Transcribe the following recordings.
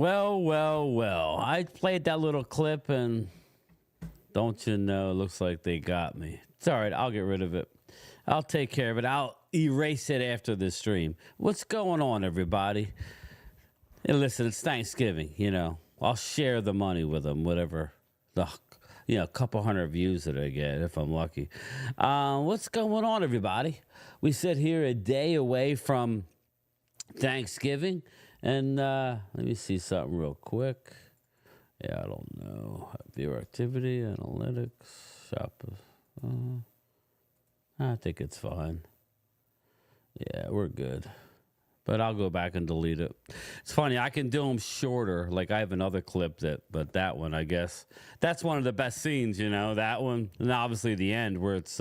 Well. I played that little clip, and don't you know, it looks like they got me. It's all right. I'll get rid of it. I'll take care of it. I'll erase it after the stream. What's going on, everybody? Hey, listen, it's Thanksgiving, I'll share the money with them, whatever a couple hundred views that I get if I'm lucky. What's going on, everybody? We sit here a day away from Thanksgiving, and let me see something real quick. Yeah, I don't know. Viewer activity, analytics, shop. I think it's fine. Yeah, we're good. But I'll go back and delete it. It's funny, I can do them shorter. Like I have another clip but that one, I guess. That's one of the best scenes, that one. And obviously the end where it's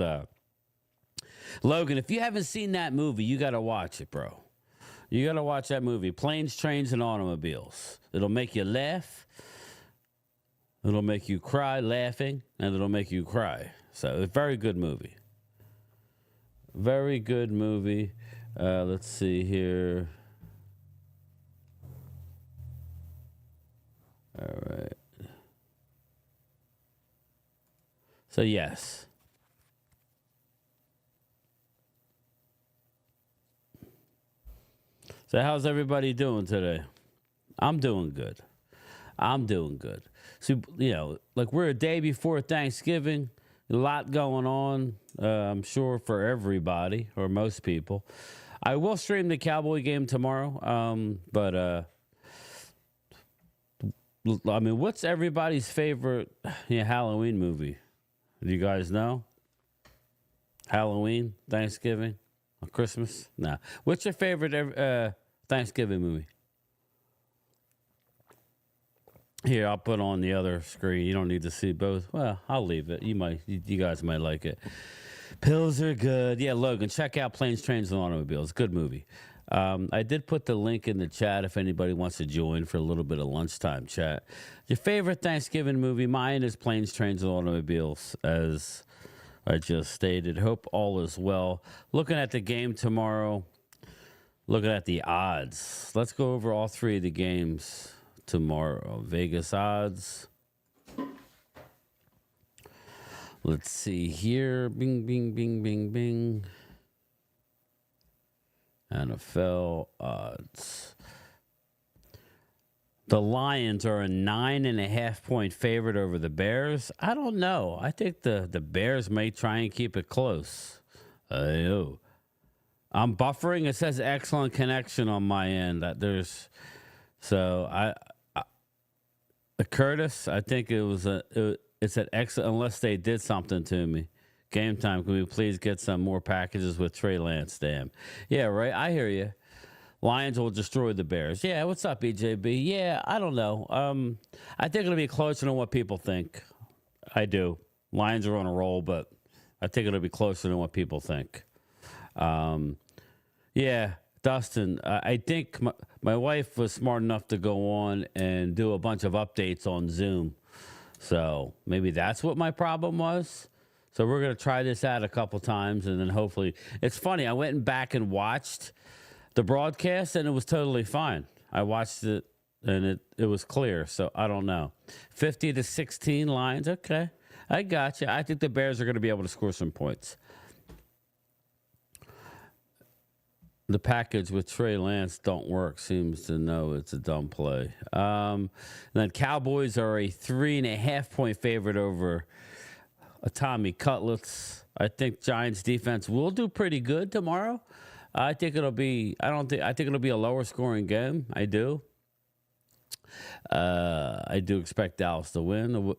Logan, if you haven't seen that movie, you got to watch it, bro. You got to watch that movie, Planes, Trains, and Automobiles. It'll make you laugh. It'll make you cry laughing, and it'll make you cry. So, a very good movie. Very good movie. Let's see here. All right. So, yes. So, how's everybody doing today? I'm doing good. So, like we're a day before Thanksgiving, a lot going on, I'm sure, for everybody or most people. I will stream the Cowboy game tomorrow, but what's everybody's favorite Halloween movie? Do you guys know? Halloween, Thanksgiving, or Christmas? Nah. What's your favorite Thanksgiving movie? Here, I'll put on the other screen. You don't need to see both. Well, I'll leave it. You guys might like it. Pills are good. Yeah, Logan, check out Planes, Trains, and Automobiles. Good movie. I did put the link in the chat if anybody wants to join for a little bit of lunchtime chat. Your favorite Thanksgiving movie? Mine is Planes, Trains, and Automobiles, as I just stated. Hope all is well. Looking at the game tomorrow. Looking at the odds. Let's go over all three of the games tomorrow. Vegas odds. Let's see here. Bing, bing, bing, bing, bing. NFL odds. The Lions are a 9.5-point favorite over the Bears. I don't know. I think the Bears may try and keep it close. I'm buffering. It says excellent connection on my end. Curtis, I think it's at excellent, unless they did something to me. Game time, can we please get some more packages with Trey Lance? Damn. Yeah, right. I hear you. Lions will destroy the Bears. Yeah, what's up, EJB? Yeah, I don't know. I think it'll be closer than what people think. I do. Lions are on a roll, but I think it'll be closer than what people think. Yeah, Dustin, I think my wife was smart enough to go on and do a bunch of updates on Zoom. So maybe that's what my problem was. So we're going to try this out a couple times, and then hopefully... It's funny, I went back and watched the broadcast, and it was totally fine. I watched it, and it was clear, so I don't know. 50-16 Lions, okay. I got you. I think the Bears are going to be able to score some points. The package with Trey Lance don't work. Seems to know it's a dumb play. Then Cowboys are a 3.5-point favorite over Tommy Cutlets. I think Giants defense will do pretty good tomorrow. I think it'll be a lower scoring game. I do. I do expect Dallas to win.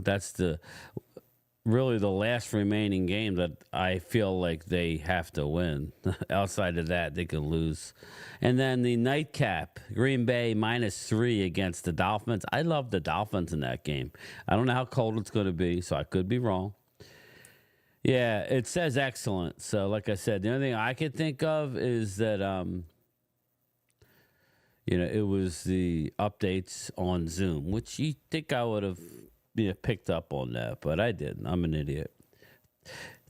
That's really the last remaining game that I feel like they have to win. Outside of that, they could lose. And then the nightcap, Green Bay -3 against the Dolphins. I love the Dolphins in that game. I don't know how cold it's going to be, so I could be wrong. Yeah, it says excellent. So like I said, the only thing I could think of is that, it was the updates on Zoom, which you think I would have picked up on that, but I didn't. I'm an idiot.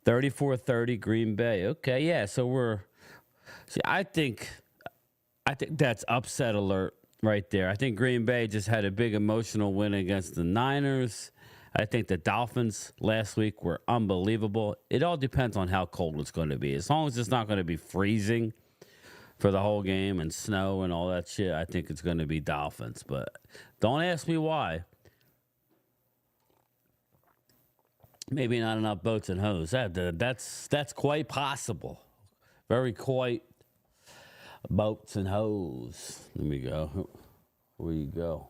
34-30 Green Bay. Okay, yeah. So I think that's upset alert right there. I think Green Bay just had a big emotional win against the Niners. I think the Dolphins last week were unbelievable. It all depends on how cold it's going to be. As long as it's not going to be freezing for the whole game and snow and all that shit, I think it's going to be Dolphins. But don't ask me why. Maybe not enough boats and hose. That's quite possible. Very quite boats and hose. Let me go. Where you go?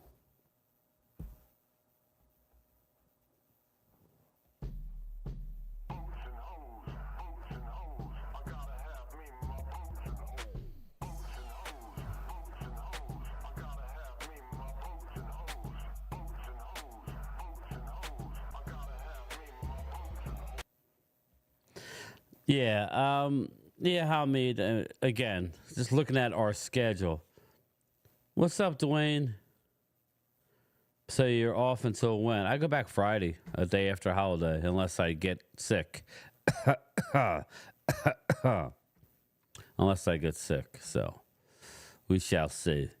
Yeah, Hamid, again, just looking at our schedule. What's up, Dwayne? So you're off until when? I go back Friday, a day after holiday, unless I get sick. Unless I get sick, so we shall see.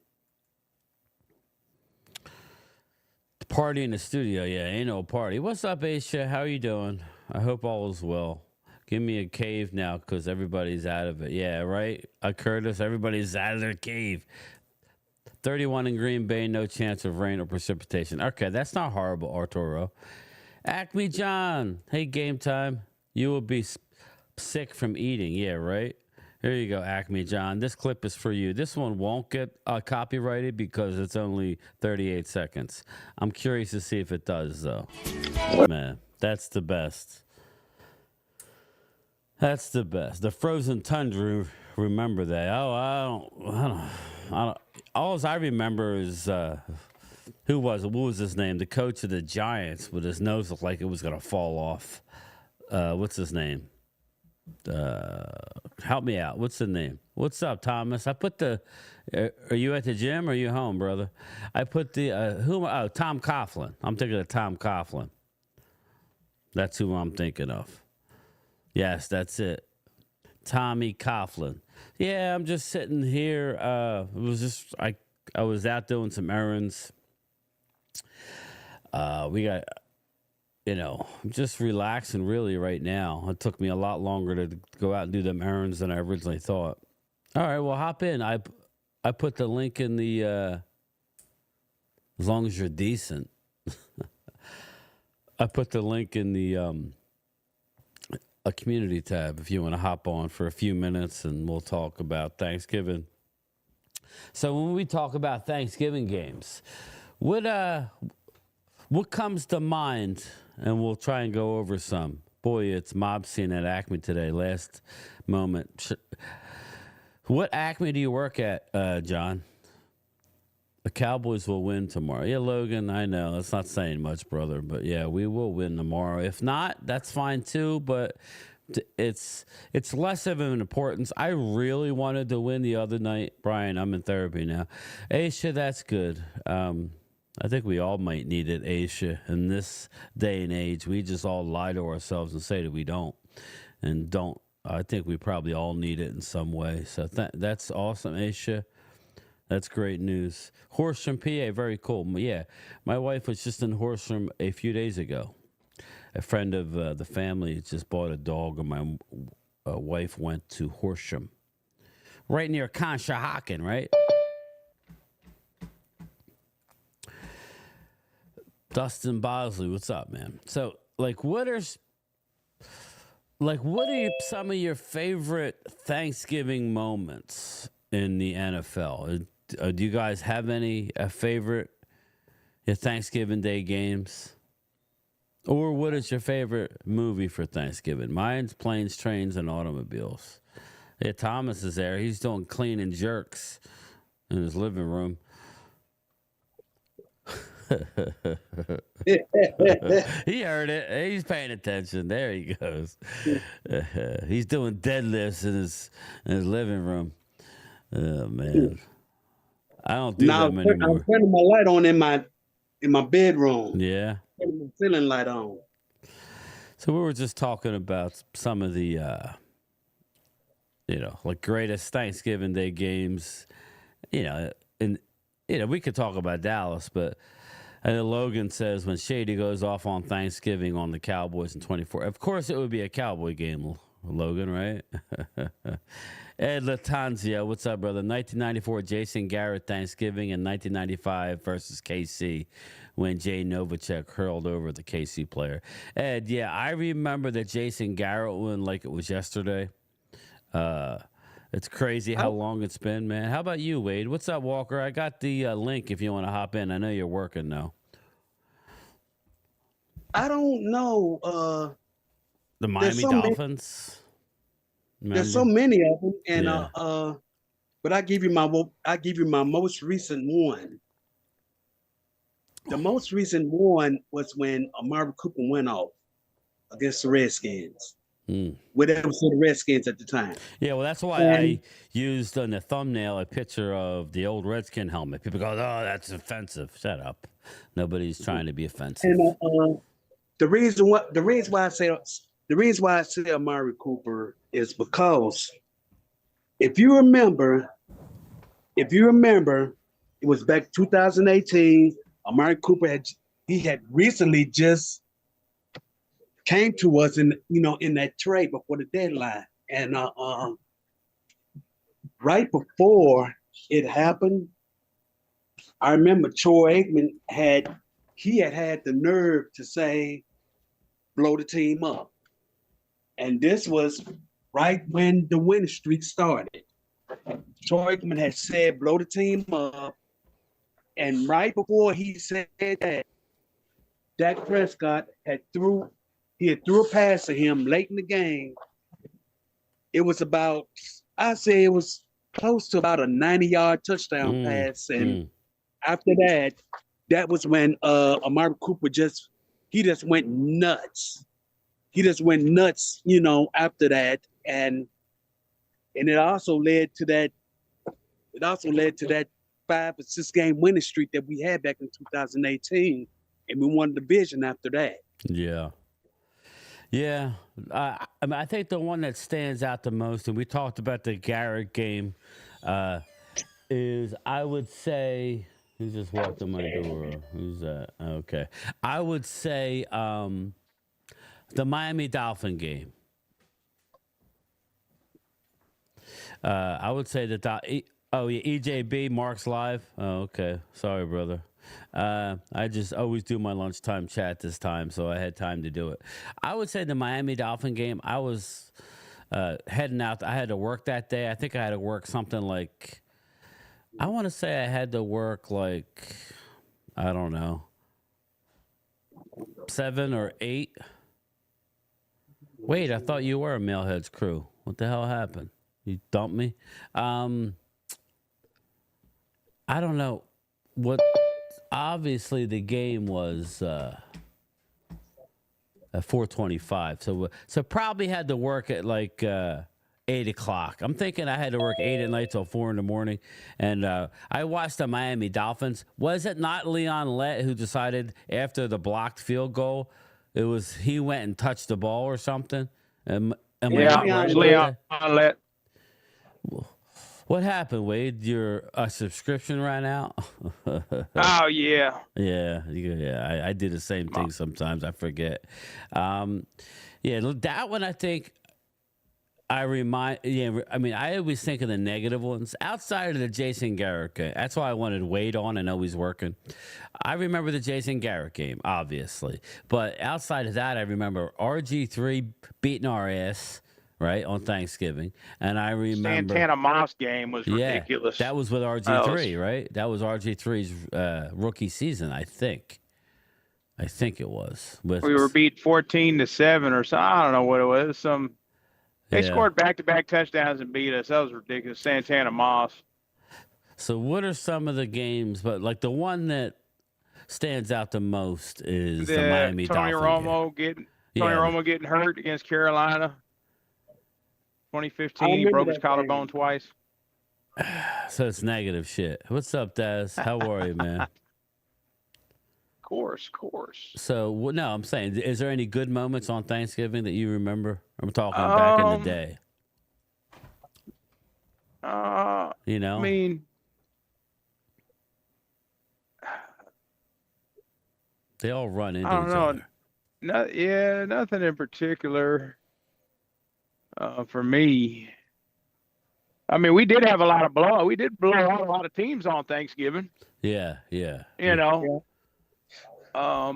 The party in the studio, yeah, ain't no party. What's up, Aisha? How are you doing? I hope all is well. Give me a cave now because everybody's out of it. Yeah, right? Curtis, everybody's out of their cave. 31 in Green Bay, no chance of rain or precipitation. Okay, that's not horrible, Arturo. Acme John, hey, game time. You will be sick from eating. Yeah, right? Here you go, Acme John. This clip is for you. This one won't get copyrighted because it's only 38 seconds. I'm curious to see if it does, though. Man, that's the best. That's the best. The frozen tundra. Remember that? Oh, I don't. All I remember is who was it? What was his name? The coach of the Giants, with his nose looked like it was gonna fall off. What's his name? Help me out. What's the name? What's up, Thomas? I put the. Are you at the gym or are you home, brother? I put the Tom Coughlin. I'm thinking of Tom Coughlin. That's who I'm thinking of. Yes, that's it. Tommy Coughlin. Yeah, I'm just sitting here. It was just I was out doing some errands. We got, I'm just relaxing really right now. It took me a lot longer to go out and do them errands than I originally thought. All right, well, hop in. I put the link in the as long as you're decent. I put the link in the a community tab if you want to hop on for a few minutes and we'll talk about Thanksgiving. So when we talk about Thanksgiving games, what comes to mind? And we'll try and go over some. Boy, it's mob scene at Acme today. Last moment. What Acme do you work at, John? The Cowboys will win tomorrow. Yeah, Logan, I know. That's not saying much, brother. But, yeah, we will win tomorrow. If not, that's fine, too. But it's less of an importance. I really wanted to win the other night. Brian, I'm in therapy now. Aisha, that's good. I think we all might need it, Aisha. In this day and age, we just all lie to ourselves and say that we don't. And don't. I think we probably all need it in some way. So that's awesome, Aisha. That's great news. Horsham, PA, very cool. Yeah, my wife was just in Horsham a few days ago. A friend of the family just bought a dog, and my wife went to Horsham. Right near Conshohocken, right? Dustin Bosley, what's up, man? So, what are some of your favorite Thanksgiving moments in the NFL? Do you guys have any favorite Thanksgiving Day games? Or what is your favorite movie for Thanksgiving? Mine's Planes, Trains, and Automobiles. Yeah, Thomas is there. He's doing clean and jerks in his living room. He heard it. He's paying attention. There he goes. He's doing deadlifts in his living room. Oh man, I don't do them anymore. I'm turning my light on in my bedroom. Yeah, turning my ceiling light on. So we were just talking about some of the, greatest Thanksgiving Day games, in we could talk about Dallas, but and then Logan says when Shady goes off on Thanksgiving on the Cowboys in 24, of course it would be a Cowboy game, Logan, right? Ed Latanzia, what's up, brother? 1994 Jason Garrett Thanksgiving and 1995 versus KC when Jay Novacek hurled over the KC player. Ed, yeah, I remember the Jason Garrett one like it was yesterday. It's crazy how long it's been, man. How about you, Wade? What's up, Walker? I got the link if you want to hop in. I know you're working now. I don't know. The Miami Dolphins. There's so many of them, and but I give you my most recent one. The most recent one was when Amari Cooper went off against the Redskins. Whatever was the Redskins at the time. Yeah, well, that's why I used on the thumbnail a picture of the old Redskin helmet. People go, "Oh, that's offensive." Shut up. Nobody's trying to be offensive. And the reason why I say Amari Cooper is because if you remember, it was back 2018. Amari Cooper had recently just came to us in that trade before the deadline, and right before it happened, I remember Troy Aikman had the nerve to say, "Blow the team up," and this was right when the winning streak started. Troy Aikman had said, "Blow the team up," and right before he said that, Dak Prescott had threw a pass to him late in the game. It was it was close to about a 90-yard touchdown pass. And after that was when Amari Cooper just went nuts. He just went nuts, after that. And it also led to that 5 or 6 game winning streak that we had back in 2018. And we won the division after that. Yeah. Yeah, I think the one that stands out the most, and we talked about the Garrett game, is I would say, who just walked in my door? Who's that? Okay. I would say the Miami Dolphin game. I would say that EJB, Mark's live. Oh, okay. Sorry, brother. I just always do my lunchtime chat this time, so I had time to do it. I would say the Miami Dolphin game, I was heading out. I had to work that day. I think I had to work something like, I want to say I had to work like, I don't know, 7 or 8. Wait, I thought you were a Mailheads crew. What the hell happened? You dumped me? I don't know what. Obviously, the game was at 4:25, so probably had to work at like 8 o'clock. I'm thinking I had to work 8 at night till 4 in the morning, and I watched the Miami Dolphins. Was it not Leon Lett who decided after the blocked field goal, he went and touched the ball or something? Am I right Leon Lett. What happened, Wade? Your subscription ran out? Oh, yeah. Yeah. I do the same thing sometimes. I forget. That one I think I always think of the negative ones outside of the Jason Garrett game. That's why I wanted Wade on. I know he's working. I remember the Jason Garrett game, obviously. But outside of that, I remember RG3 beating our ass. Right, on Thanksgiving. And I remember Santana Moss game was ridiculous. That was with RG3, right? That was RG3's rookie season, I think. I think it was. We were beat 14-7 or something. I don't know what it was. They scored back-to-back touchdowns and beat us. That was ridiculous. Santana Moss. So what are some of the games, but like the one that stands out the most is the Miami Tony Dolphin game. Romo getting hurt against Carolina. 2015, he broke his collarbone twice. So it's negative shit. What's up, Daz? How are you, man? Of course. So, no, I'm saying, is there any good moments on Thanksgiving that you remember? I'm talking back in the day. I mean, They all run into I don't each know. other. Nothing in particular for me. I mean, we did have a lot of blow. We did blow out a lot of teams on Thanksgiving. Yeah. You know,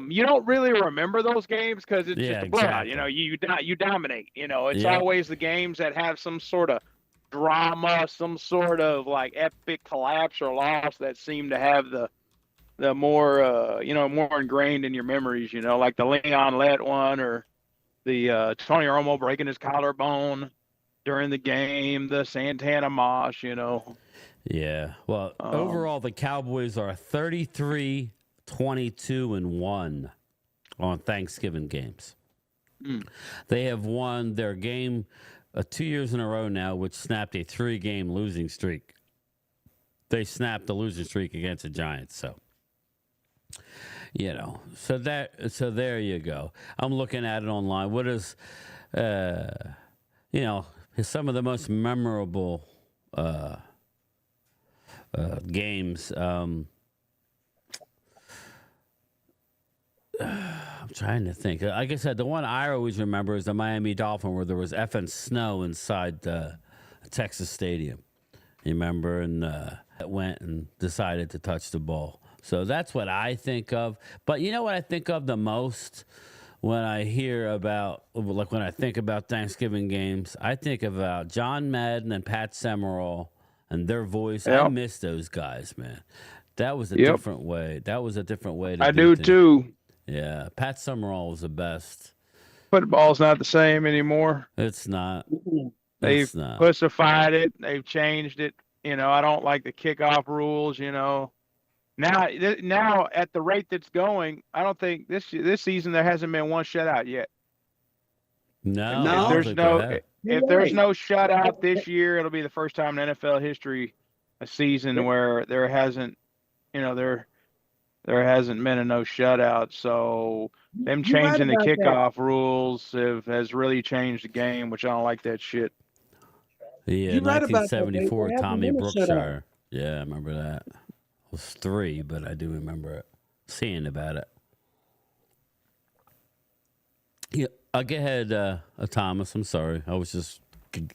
you don't really remember those games because it's just a blowout. You know, you dominate. You know, it's always the games that have some sort of drama, some sort of like epic collapse or loss that seem to have the more more ingrained in your memories. You know, like the Leon Lett one or the Tony Romo breaking his collarbone during the game, the Santana Mosh. You know. Yeah. Well, overall, the Cowboys are 33, 22, and 1 on Thanksgiving games. They have won their game 2 years in a row now, which snapped a 3-game losing streak. They snapped the losing streak against the Giants. So, so there you go. I'm looking at it online. What is, some of the most memorable games. I'm trying to think. Like I said, the one I always remember is the Miami Dolphin, where there was effing snow inside Texas Stadium. You remember? And it went and decided to touch the ball. So that's what I think of. But you know what I think of the most when I hear about, like when I think about Thanksgiving games? I think about John Madden and Pat Summerall and their voice. I miss those guys, man. That was a different way. That was a different way to do things. Too. Yeah, Pat Summerall was the best. Football's not the same anymore. It's not. They've pussified it. They've changed it. You know, I don't like the kickoff rules. You know, now at the rate that's going, I don't think this season there hasn't been one shutout yet. No. If there's no shutout this year, it'll be the first time in NFL history a season where there hasn't been a no shutout. So them changing the kickoff rules has really changed the game, which I don't like that shit. Yeah, 1974, Tommy Brookshire. Yeah, I remember that. It was 3, but I do remember it. Seeing about it. Yeah, go ahead, Thomas. I'm sorry. I was just...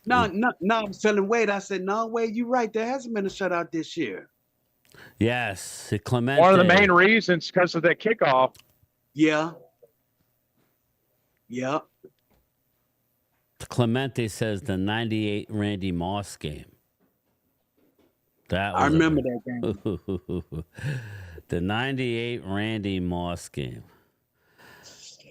No, I'm telling Wade. I said, no, Wade, you're right. There hasn't been a shutout this year. Yes, Clemente. One of the main reasons because of that kickoff. Yeah. Clemente says the 98 Randy Moss game. I remember that game. The 98 Randy Moss game.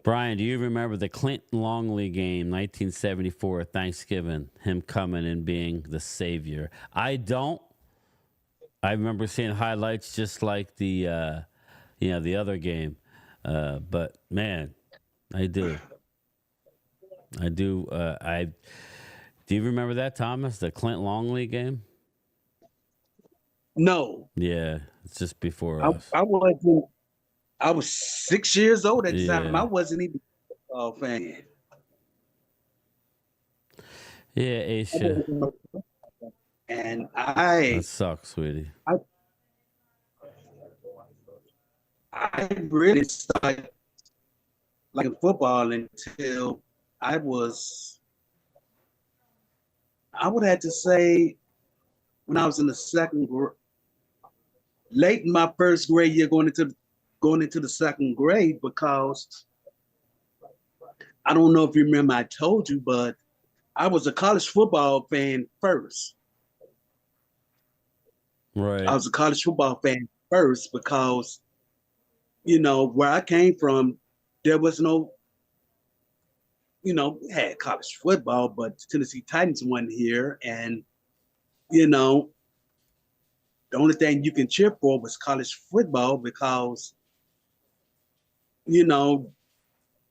Brian, do you remember the Clinton Longley game, 1974, Thanksgiving, him coming and being the savior? I don't. I remember seeing highlights just like the other game. But, man, I do. Do you remember that, Thomas, the Clint Longley game? No. Yeah, it's just before us. I was 6 years old at the time. I wasn't even a fan. Yeah, Aisha. And that sucks, sweetie. I really started liking football until I would have to say when I was in the second grade, late in my first grade year, going into the second grade, because I don't know if you remember I told you, but I was a college football fan first. Right. I was a college football fan first because, where I came from, there was no, we had college football, but the Tennessee Titans wasn't here. And, the only thing you can cheer for was college football because,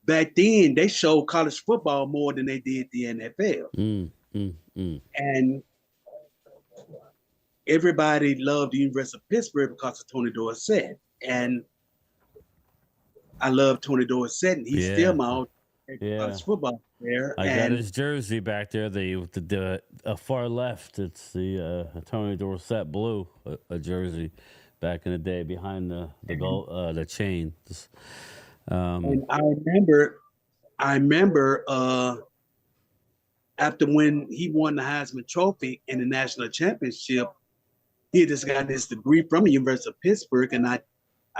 back then they showed college football more than they did the NFL. And everybody loved the University of Pittsburgh because of Tony Dorsett. And I love Tony Dorsett, and he's still my old college football player. I got his jersey back there. The far left. It's the Tony Dorsett blue a jersey back in the day behind the goal the chain. And I remember after when he won the Heisman Trophy in the national championship, he had just got his degree from the University of Pittsburgh. And I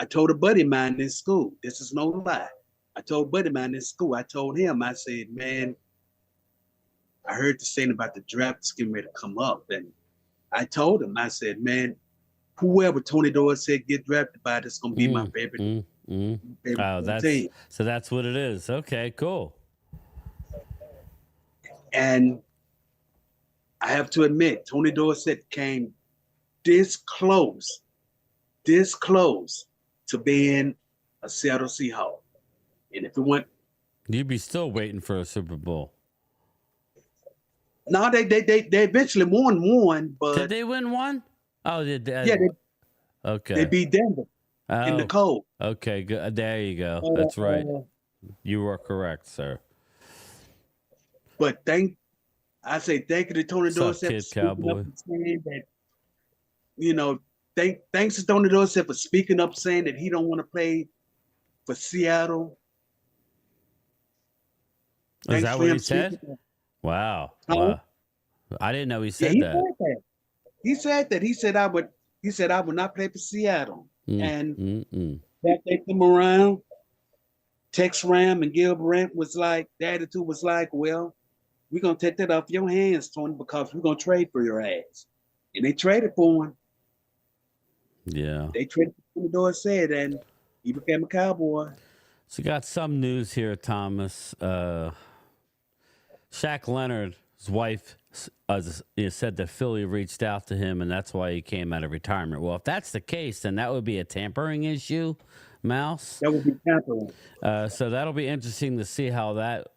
told a buddy of mine in school, this is no lie. I told a buddy of mine in school, I told him, I said, man, I heard the saying about the draft is getting ready to come up. And I told him, I said, man, whoever Tony Dorsett get drafted by, that's going to be my favorite. Oh, team. So that's what it is. Okay, cool. And I have to admit, Tony Dorsett came this close to being a Seattle Seahawk. And if it went, you'd be still waiting for a Super Bowl. No, they eventually won one, but did they win one? Oh, okay. They beat Denver in the cold. Okay, good. There you go. That's right. You were correct, sir. But thank you to Tony Dorsett kid, for speaking Cowboy? up and saying that, thanks to Tony Dorsett for speaking up, saying that he don't want to play for Seattle. Is that what he said? Wow. Wow. I didn't know he said that. He said that. He said I would not play for Seattle. And that they come around, Tex Ram and Gil Brandt was like, the attitude was like, well, we're gonna take that off your hands, Tony, because we're gonna trade for your ass. And they traded for him. Yeah. They traded for Tony Dorsett and he became a Cowboy. So got some news here, Thomas. Shaq Leonard's wife said that Philly reached out to him, and that's why he came out of retirement. Well, if that's the case, then that would be a tampering issue, Mouse. That would be tampering. So that'll be interesting to see how that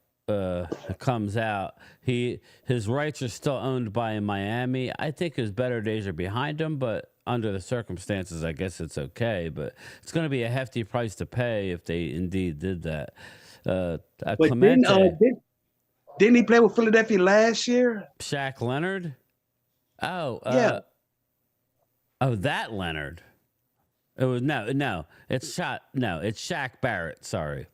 comes out. His rights are still owned by Miami. I think his better days are behind him, but under the circumstances, I guess it's okay. But it's going to be a hefty price to pay if they indeed did that. Clemente. Didn't he play with Philadelphia last year? Shaq Leonard? Oh, yeah. That Leonard. It was it's Shaq Barrett. Sorry,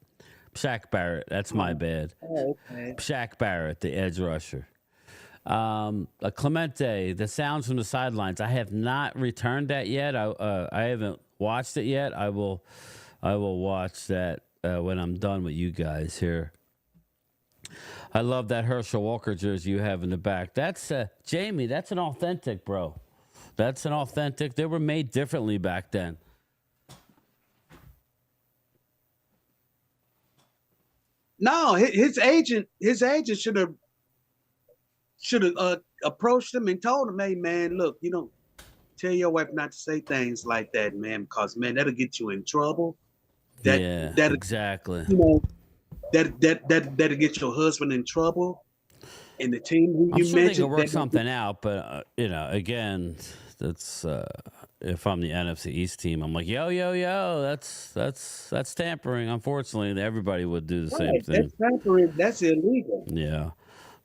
Shaq Barrett. That's my bad. Oh, okay. Shaq Barrett, the edge rusher. Clemente, the sounds from the sidelines. I have not returned that yet. I haven't watched it yet. I will watch that when I'm done with you guys here. I love that Herschel Walker jersey you have in the back. That's Jamie. That's an authentic, bro. That's an authentic. They were made differently back then. No, his agent should have approached him and told him, "Hey, man, look, tell your wife not to say things like that, man, because man, that'll get you in trouble." Exactly. That'll get your husband in trouble, and the team who I'm you sure mentioned. They can work something out, but again, that's if I'm the NFC East team, I'm like, yo, that's tampering. Unfortunately, everybody would do the same thing. That's tampering. That's illegal. Yeah,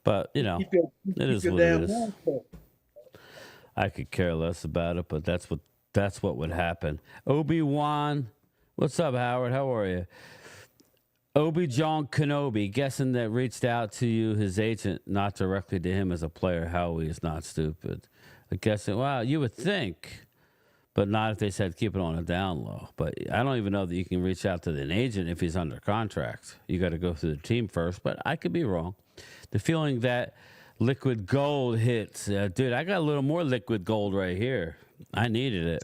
but it is what it is. I could care less about it, but that's what would happen. Obi-Wan, what's up, Howard? How are you? Obi-Wan Kenobi, guessing that reached out to you, his agent, not directly to him as a player. Howie is not stupid. I guess, well, you would think, but not if they said keep it on a down low. But I don't even know that you can reach out to an agent if he's under contract. You got to go through the team first, but I could be wrong. The feeling that liquid gold hits, dude, I got a little more liquid gold right here. I needed it.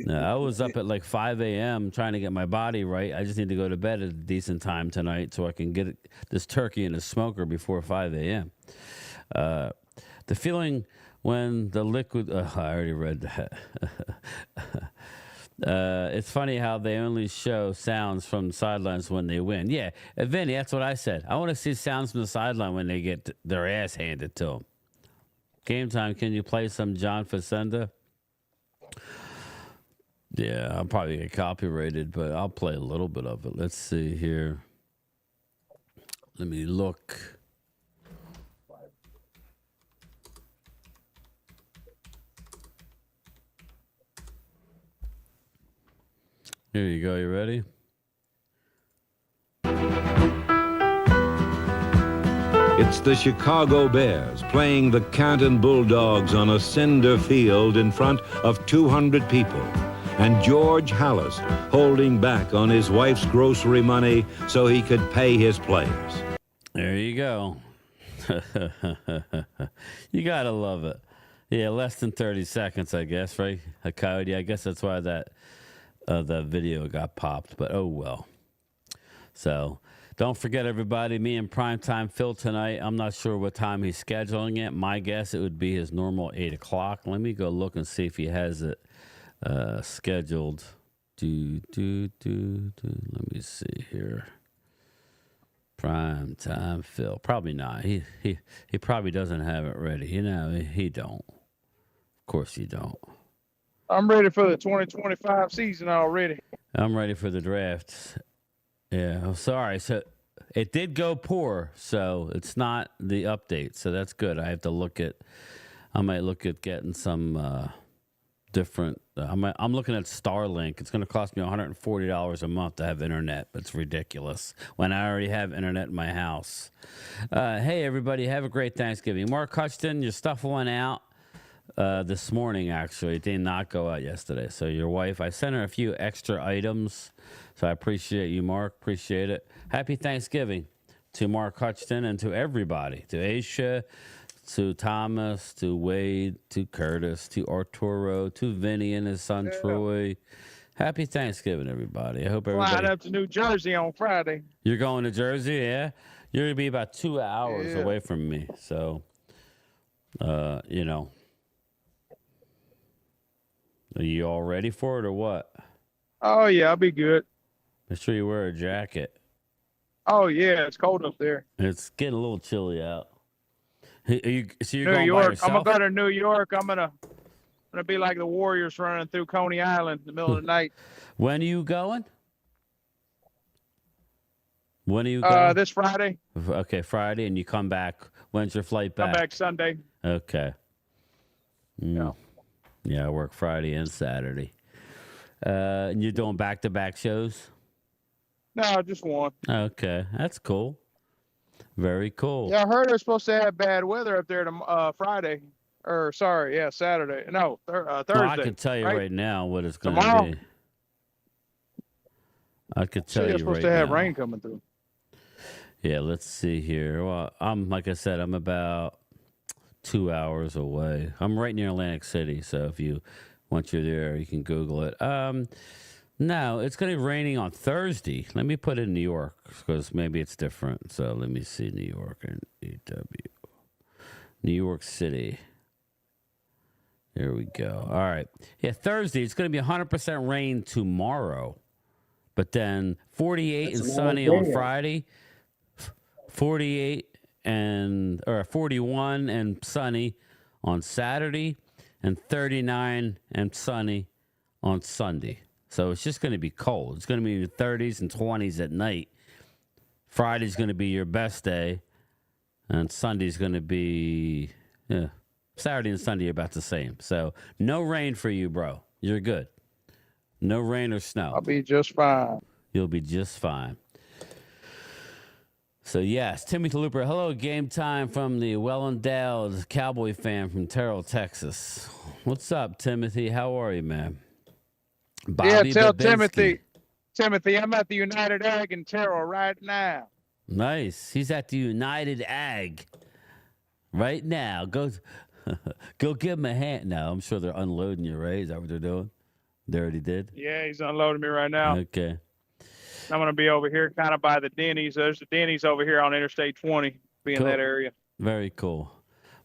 I was up at like 5 a.m. trying to get my body right. I just need to go to bed at a decent time tonight so I can get this turkey in the smoker before 5 a.m. The feeling when the liquid... I already read that. It's funny how they only show sounds from the sidelines when they win. Yeah, Vinny, that's what I said. I want to see sounds from the sideline when they get their ass handed to them. Game time, can you play some John Facenda? Yeah, I'll probably get copyrighted, but I'll play a little bit of it. Let's see here. Let me look. Here you go. You ready? It's the Chicago Bears playing the Canton Bulldogs on a cinder field in front of 200 people. And George Hallis holding back on his wife's grocery money so he could pay his players. There you go. You got to love it. Yeah, less than 30 seconds, I guess, right? A coyote. I guess that's why that video got popped, but oh well. So don't forget, everybody, me and Primetime Phil tonight. I'm not sure what time he's scheduling it. My guess it would be his normal 8 o'clock. Let me go look and see if he has it scheduled. Let me see here. Primetime Phil. Probably not. He probably doesn't have it ready. You know, he don't. Of course he don't. I'm ready for the 2025 season already. I'm ready for the draft. Yeah, I'm sorry. So it did go poor, so it's not the update. So that's good. I might look at getting some different. I'm looking at Starlink. It's going to cost me $140 a month to have internet. It's ridiculous when I already have internet in my house. Hey, everybody, have a great Thanksgiving. Mark Hutchton, your stuff went out this morning, actually. It did not go out yesterday. So your wife, I sent her a few extra items. So I appreciate you, Mark. Appreciate it. Happy Thanksgiving to Mark Hutchton and to everybody, to Aisha, to Thomas, to Wade, to Curtis, to Arturo, to Vinny and his son Troy. Happy Thanksgiving, everybody. I hope everybody. Flying up to New Jersey on Friday. You're going to Jersey, yeah? You're going to be about 2 hours away from me. So, you know. Are you all ready for it or what? Oh, yeah, I'll be good. Make sure you wear a jacket. Oh, yeah, it's cold up there. It's getting a little chilly out. So you're New going York. by yourself? I'm gonna go to New York. I'm gonna be like the Warriors running through Coney Island in the middle of the night. When are you going? When are you going? This Friday. Okay, Friday, and you come back. When's your flight back? Come back Sunday. Okay. Yeah. Yeah, I work Friday and Saturday. And you're doing back-to-back shows? No, just one. Okay, that's cool. Very cool. Yeah, I heard they're supposed to have bad weather up there Friday. Or sorry, yeah, Saturday. No, Thursday. Well, I can tell you right now what it's going to Tomorrow? be. I could tell you right now. They're supposed to have rain coming through. Yeah, let's see here. Well, like I said, I'm about 2 hours away. I'm right near Atlantic City, so once you're there, you can Google it. No, it's going to be raining on Thursday. Let me put in New York because maybe it's different. So let me see New York and EW. New York City. There we go. All right. Yeah, Thursday, it's going to be 100% rain tomorrow. But then 48 and sunny on Friday. 41 and sunny on Saturday. And 39 and sunny on Sunday. So it's just going to be cold. It's going to be in the 30s and 20s at night. Friday's going to be your best day. And Sunday's going to be, Saturday and Sunday are about the same. So no rain for you, bro. You're good. No rain or snow. I'll be just fine. You'll be just fine. So, yes, Timothy Looper. Hello, game time from the well-endowed Cowboy fan from Terrell, Texas. What's up, Timothy? How are you, man? Bobby tell Babinski. Timothy, I'm at the United Ag in Terrell right now. Nice. He's at the United Ag right now. Go give him a hand. No, I'm sure they're unloading you, right? Is that what they're doing? They already did? Yeah, he's unloading me right now. Okay. I'm going to be over here kind of by the Denny's. There's the Denny's over here on Interstate 20. Be in that area. Very cool.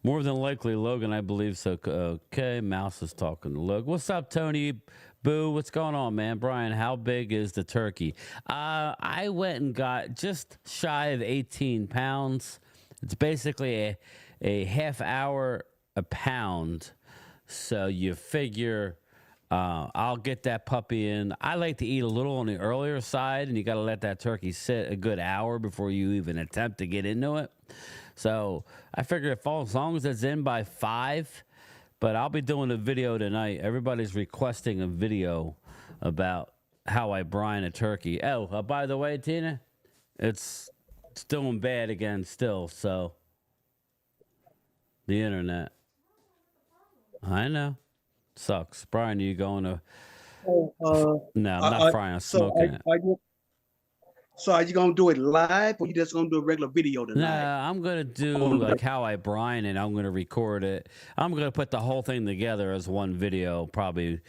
More than likely, Logan, I believe so. Okay, Mouse is talking to Logan. What's up, Tony? Boo, what's going on, man? Brian, how big is the turkey? I went and got just shy of 18 pounds. It's basically a half hour a pound. So you figure I'll get that puppy in. I like to eat a little on the earlier side, and you got to let that turkey sit a good hour before you even attempt to get into it. So I figure as long as it's in by 5, but I'll be doing a video tonight. Everybody's requesting a video about how I brine a turkey. Oh, by the way, Tina, it's doing bad again still. So the internet, I know, sucks. Brian, are you going to? No, I'm not frying. I'm smoking it. So are you gonna do it live, or you just gonna do a regular video No, tonight? I'm gonna do like how I brine it. I'm gonna record it. I'm gonna put the whole thing together as one video, probably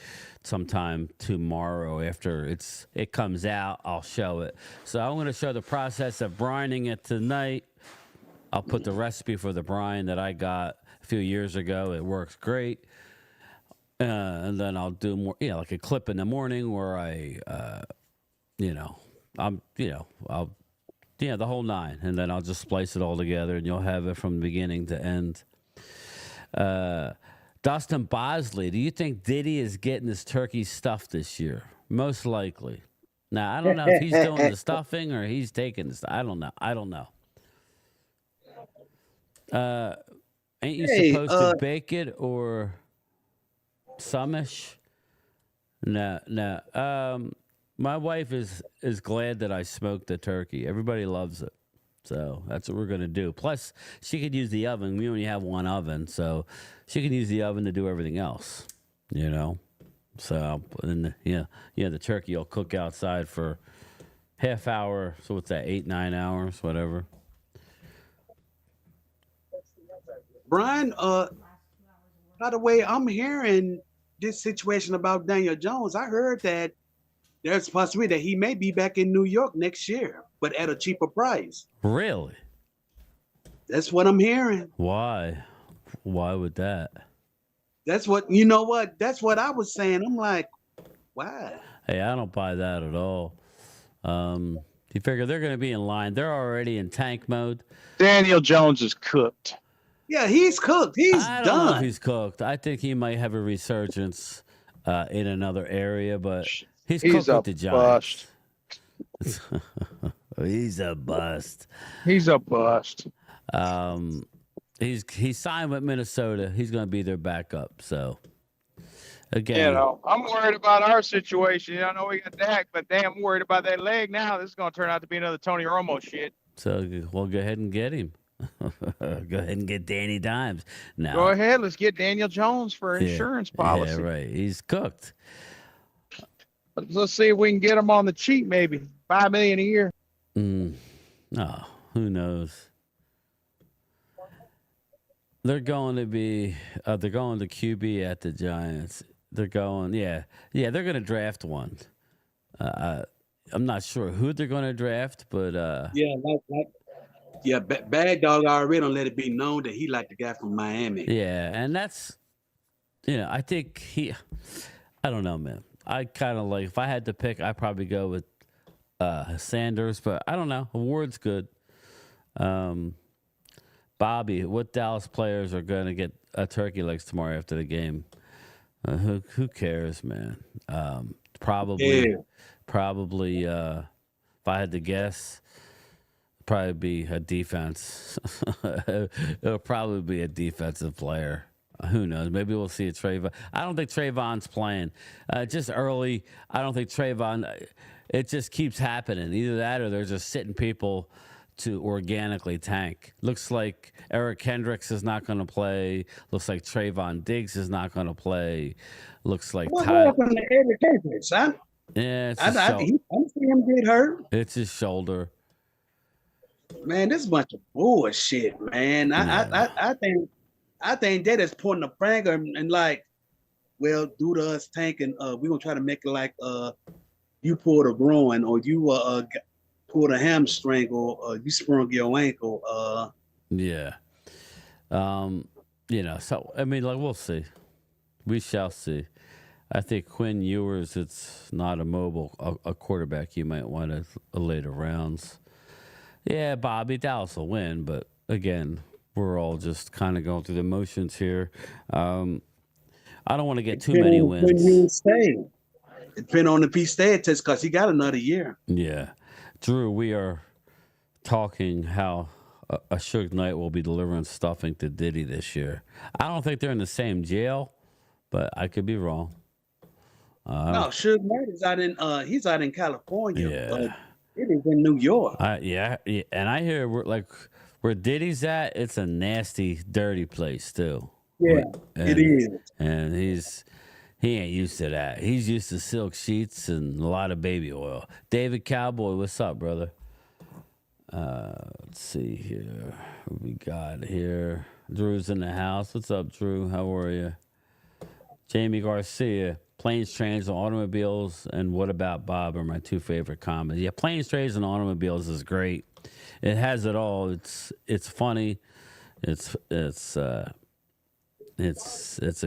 sometime tomorrow after it comes out. I'll show it. So I'm gonna show the process of brining it tonight. I'll put the recipe for the brine that I got a few years ago. It works great. And then I'll do more, like a clip in the morning where I, I'll the whole nine, and then I'll just splice it all together, and you'll have it from beginning to end. Dustin Bosley, do you think Diddy is getting his turkey stuffed this year? Most likely. Now, I don't know if he's doing the stuffing or he's taking the stuff. I don't know. Ain't you supposed to bake it or somish? No. My wife is glad that I smoked the turkey. Everybody loves it. So that's what we're going to do. Plus, she could use the oven. We only have one oven, so she can use the oven to do everything else, So, the turkey will cook outside for half hour. So what's that, 8-9 hours, whatever. Brian, by the way, I'm hearing this situation about Daniel Jones. I heard that there's a possibility that he may be back in New York next year, but at a cheaper price. Really? That's what I'm hearing. Why? Why would that? That's what I was saying. I'm like, why? Hey, I don't buy that at all. You figure they're going to be in line. They're already in tank mode. Daniel Jones is cooked. Yeah, he's cooked. I don't know if he's cooked. I think he might have a resurgence in another area, but he's cooked with the Giants. He's a bust. He's a bust. He's signed with Minnesota. He's going to be their backup. So again, I'm worried about our situation. I know we got Dak, but damn, worried about that leg now. This is going to turn out to be another Tony Romo shit. So we'll go ahead and get him. Go ahead and get Danny Dimes. Now, go ahead. Let's get Daniel Jones for insurance policy. Yeah, right. He's cooked. Let's see if we can get him on the cheap, maybe $5 million a year. Oh, who knows? They're going to be. They're going to QB at the Giants. They're going. Yeah. They're going to draft one. I'm not sure who they're going to draft, but Bad Dog already don't let it be known that he like the guy from Miami. Yeah, and that's, I think I don't know, man. I kind of like, if I had to pick, I'd probably go with Sanders, but I don't know. Ward's good. Bobby, what Dallas players are going to get turkey legs tomorrow after the game? Who cares, man? Probably, if I had to guess, probably be a defense. It'll probably be a defensive player. Who knows? Maybe we'll see a Trayvon. I don't think Trayvon's playing. Just early, I don't think Trayvon. It just keeps happening. Either that or they're just sitting people to organically tank. Looks like Eric Kendricks is not going to play. Looks like Trayvon Diggs is not going to play. Looks like what happened to Eric Kendricks? Yeah, I see him get hurt. It's his shoulder. Man, this is a bunch of bullshit, man. I think that is pointing a finger and like, well, due to us tanking, we're gonna try to make it like you pulled a groin or you pulled a hamstring or you sprung your ankle. So I mean, like, we'll see. We shall see. I think Quinn Ewers, it's not a mobile a quarterback you might want to later rounds. Yeah, Bobby, Dallas will win, but again, we're all just kind of going through the motions here. I don't want to get too many wins. Depending on if he stays, because he got another year. Yeah. Drew, we are talking how a Suge Knight will be delivering stuffing to Diddy this year. I don't think they're in the same jail, but I could be wrong. No, Suge Knight is out in he's out in California, but Yeah. it is in New York. Yeah, and I hear where Diddy's at, it's a nasty, dirty place too. Yeah, and, it is. And he ain't used to that. He's used to silk sheets and a lot of baby oil. David Cowboy, what's up, brother? Let's see here. What we got here? Drew's in the house. What's up, Drew? How are you? Jamie Garcia. Planes, Trains, and Automobiles, and What About Bob are my two favorite comedies. Yeah, Planes, Trains, and Automobiles is great. It has it all. It's funny. It's a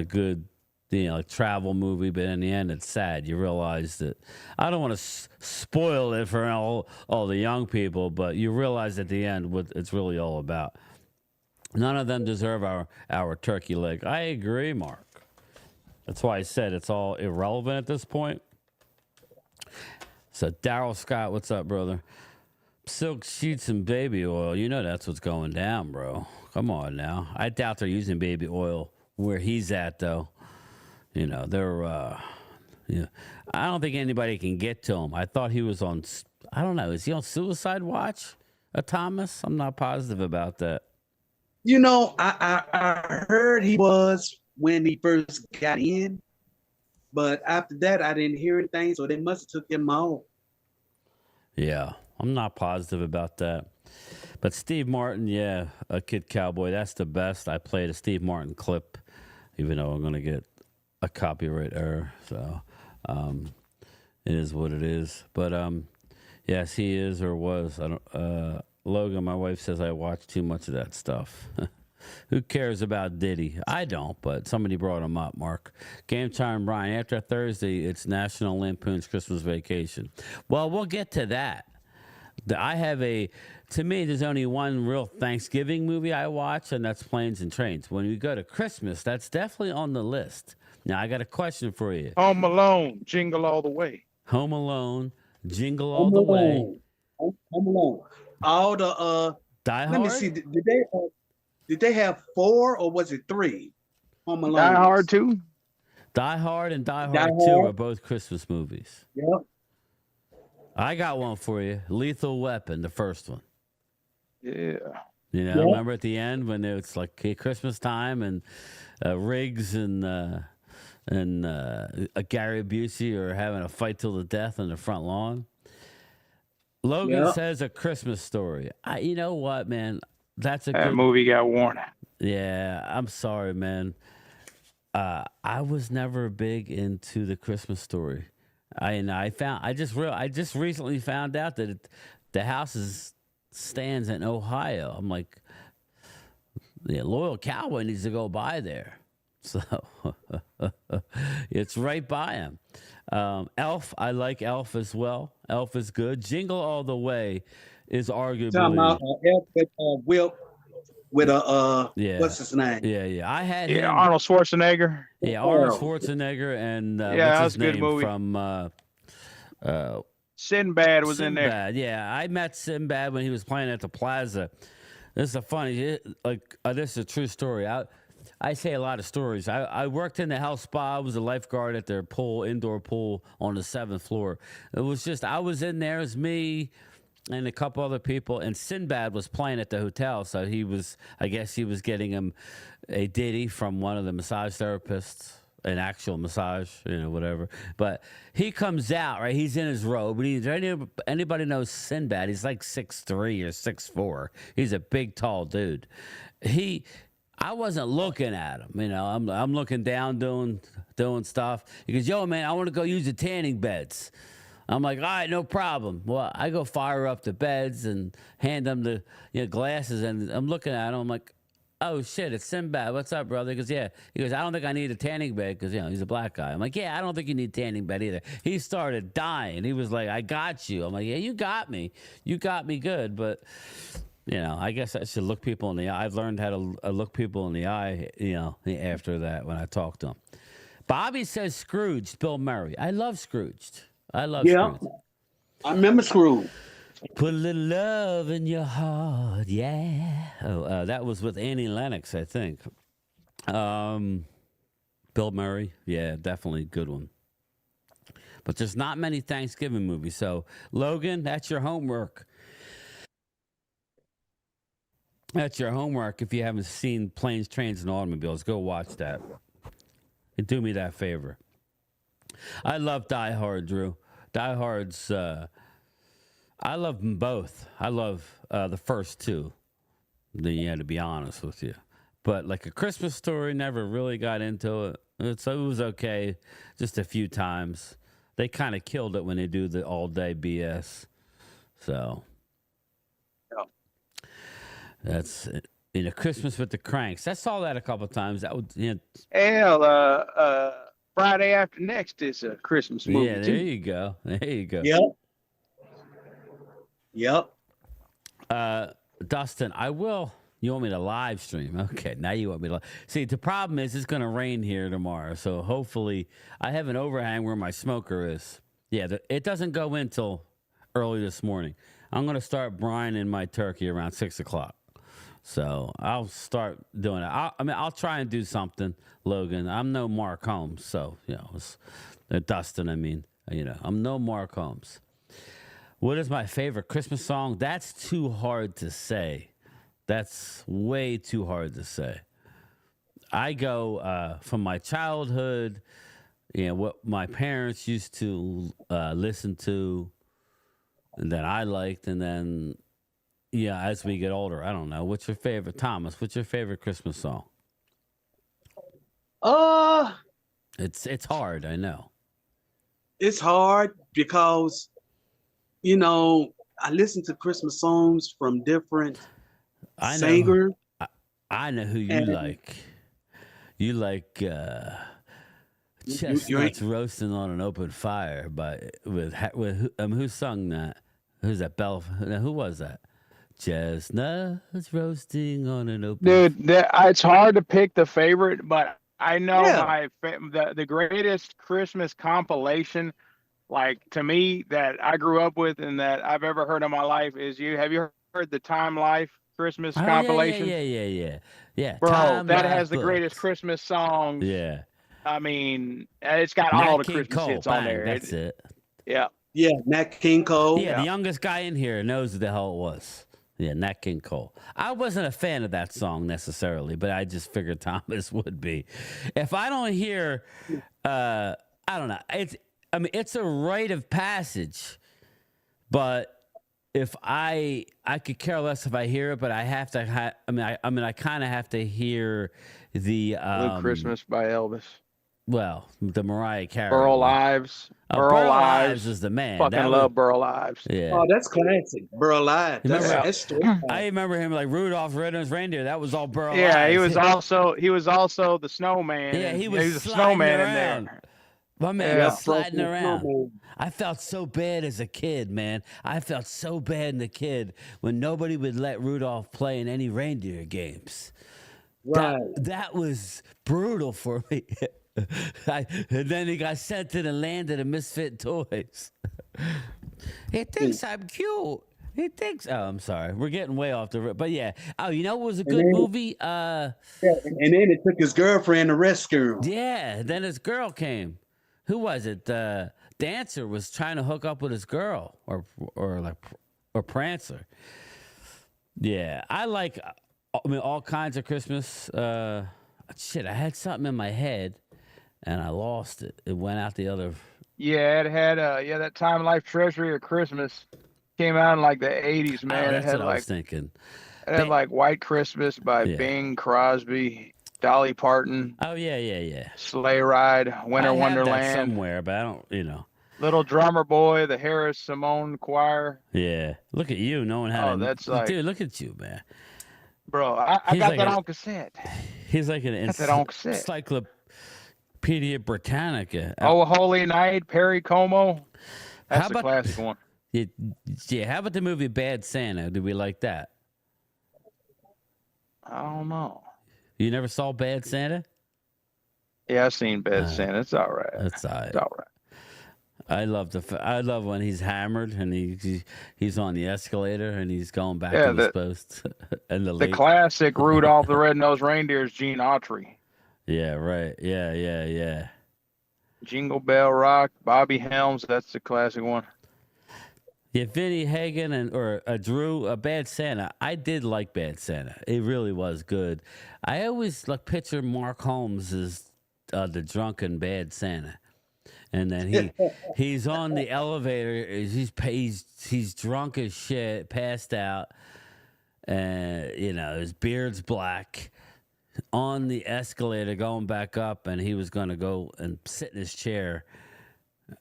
good like travel movie, but in the end, it's sad. You realize that I don't want to spoil it for all the young people, but you realize at the end what it's really all about. None of them deserve our turkey leg. I agree, Mark. That's why I said it's all irrelevant at this point. So Daryl Scott, what's up, brother? Silk sheets and baby oil. You know that's what's going down, bro. Come on now. I doubt they're using baby oil where he's at, though. You know, they're, yeah. I don't think anybody can get to him. I thought he was on, I don't know, is he on suicide watch? Thomas? I'm not positive about that. You know, I heard he was when he first got in, but after that I didn't hear anything, so they must have took him out. Yeah, I'm not positive about that. But Steve Martin, yeah, a Kid Cowboy, that's the best. I played a Steve Martin clip, even though I'm going to get a copyright error. So it is what it is. But yes, he is or was. I don't. Logan, my wife says I watch too much of that stuff. Who cares about Diddy? I don't, but somebody brought him up, Mark. Game time, Brian. After Thursday, it's National Lampoon's Christmas Vacation. Well, we'll get to that. To me, there's only one real Thanksgiving movie I watch, and that's Planes and Trains. When we go to Christmas, that's definitely on the list. Now, I got a question for you. Home Alone, Jingle All the Way. Home Alone, Jingle All the Way. Home Alone. All the Die Hard? Let me see. Did they have 4 or was it 3? Home Alone. Die Hard 2? Die Hard and Die Hard 2 are both Christmas movies. Yep. I got one for you. Lethal Weapon, the first one. Yeah. You know, remember at the end when it's like Christmas time and Riggs and Gary Busey are having a fight till the death on the front lawn? Logan says A Christmas Story. You know what, man? That movie got worn. Yeah, I'm sorry, man. I was never big into The Christmas Story. I just recently found out that the house stands in Ohio. I'm like, the Loyal Cowboy needs to go by there. So it's right by him. Elf, I like Elf as well. Elf is good. Jingle All the Way is arguably. Talking about Elf with what's his name? Yeah. I had him. Arnold Schwarzenegger. Yeah, Arnold Schwarzenegger and that was his a good name movie. From Sinbad was in there. Sinbad, yeah. I met Sinbad when he was playing at the Plaza. This is this is a true story. I say a lot of stories. I worked in the health spa. I was a lifeguard at their indoor pool on the 7th floor. It was just, I was in there. It was me and a couple other people, and Sinbad was playing at the hotel. So I guess he was getting him a ditty from one of the massage therapists, an actual massage, whatever. But he comes out, right? He's in his robe. Anybody knows Sinbad? He's like 6'3" or 6'4". He's a big, tall dude. I wasn't looking at him, I'm looking down doing stuff. He goes, yo, man, I want to go use the tanning beds. I'm like, all right, no problem. Well, I go fire up the beds and hand them the glasses, and I'm looking at him. I'm like, oh, shit, it's Sinbad. What's up, brother? He goes, yeah. He goes, I don't think I need a tanning bed because, he's a black guy. I'm like, yeah, I don't think you need a tanning bed either. He started dying. He was like, I got you. I'm like, yeah, you got me. You got me good, but... I guess I should look people in the eye. I've learned how to look people in the eye, after that when I talk to them. Bobby says Scrooge, Bill Murray. I love Scrooged. Scrooge. I remember Scrooge. Put a little love in your heart, yeah. Oh, that was with Annie Lennox, I think. Bill Murray, yeah, definitely good one. but there's not many Thanksgiving movies. So, Logan, that's your homework. That's your homework. If you haven't seen Planes, Trains, and Automobiles, go watch that. And do me that favor. I love Die Hard, Drew. Die Hard's, I love them both. I love the first two, to be honest with you. But like A Christmas Story, never really got into it. It was okay just a few times. They kind of killed it when they do the all-day BS. So, that's it. Christmas with the Cranks. I saw that a couple of times. That would, Hell, Friday After Next is a Christmas movie. Yeah, there you go. There you go. Yep. Dustin, I will. You want me to live stream? Okay, now you want me to. See, the problem is it's going to rain here tomorrow, so hopefully I have an overhang where my smoker is. Yeah, it doesn't go in till early this morning. I'm going to start brining my turkey around 6 o'clock. So I'll start doing it. I'll try and do something, Logan. I'm no Mark Holmes, so Dustin. I'm no Mark Holmes. What is my favorite Christmas song? That's too hard to say. That's way too hard to say. I go from my childhood, what my parents used to listen to, and that I liked, and then, as we get older, I don't know. What's your favorite, Thomas? What's your favorite Christmas song? It's hard, I know. It's hard because, I listen to Christmas songs from different singers. I know who you like. You like Chestnuts Roasting on an Open Fire with who sung that? Who's that? Who was that? Chestnuts roasting on an open fire. Dude, it's hard to pick the favorite, but I know the greatest Christmas compilation, like to me, that I grew up with and that I've ever heard in my life is have you heard the Time Life Christmas compilation? Yeah. Bro, Time that Life has the books. greatest Christmas songs. Yeah. I mean, it's got Nat all the King Christmas Cole. hits on there. That's it. Yeah. Yeah, Nat King Cole. Yeah, the youngest guy in here knows who the hell it was. Yeah, Nat King Cole. I wasn't a fan of that song necessarily, but I just figured Thomas would be. If I don't hear, I don't know. It's a rite of passage, but if I could care less if I hear it, but I have to. I kind of have to hear the Blue Christmas by Elvis. Well, the Mariah Carey. Burl Ives. Burl Ives is the man. Fucking love Burl Ives. Yeah. Oh, that's classic. Burl Ives. I remember him like Rudolph the Red-Nosed Reindeer. That was all Burl Ives. Yeah, he was also the snowman. Yeah, he was a snowman in there. My man was sliding around. I felt so bad as a kid, man. I felt so bad in the kid when nobody would let Rudolph play in any reindeer games. Right. That was brutal for me. And then he got sent to the land of the misfit toys. He thinks I'm cute. He thinks. Oh, I'm sorry. We're getting way off the. But yeah. Oh, you know what was a good movie? And then it took his girlfriend to rescue him. Yeah. Then his girl came. Who was it? The Dancer was trying to hook up with his girl, or Prancer. Yeah, I like. All kinds of Christmas. Shit, I had something in my head. And I lost it. It went out the other. Yeah, it had that Time Life Treasury of Christmas came out in like the 80s, man. That's it had what I was thinking. It had like White Christmas by Bing Crosby, Dolly Parton. Oh yeah. Sleigh Ride, Winter Wonderland. That somewhere, but I don't. Little Drummer Boy, the Harris Simone Choir. Yeah, look at you knowing how. Dude, look at you, man. Bro, I got that on cassette. He's like an Encyclopedia Britannica. Oh, Holy Night, Perry Como. That's a classic one. Yeah, how about the movie Bad Santa? Did we like that? I don't know. You never saw Bad Santa? Yeah, I've seen Bad Santa. It's all right. That's all right. It's all right. I love when he's hammered and he's on the escalator and he's going back to his post. And the classic Rudolph the Red-Nosed Reindeer is Gene Autry. Yeah, right. Yeah. Jingle Bell Rock, Bobby Helms. That's the classic one. Yeah, Vinny Hagen or Drew, Bad Santa. I did like Bad Santa. It really was good. I always picture Mark Holmes as the drunken Bad Santa, and then he's on the elevator. He's drunk as shit, passed out, and his beard's black. On the escalator going back up, and he was going to go and sit in his chair.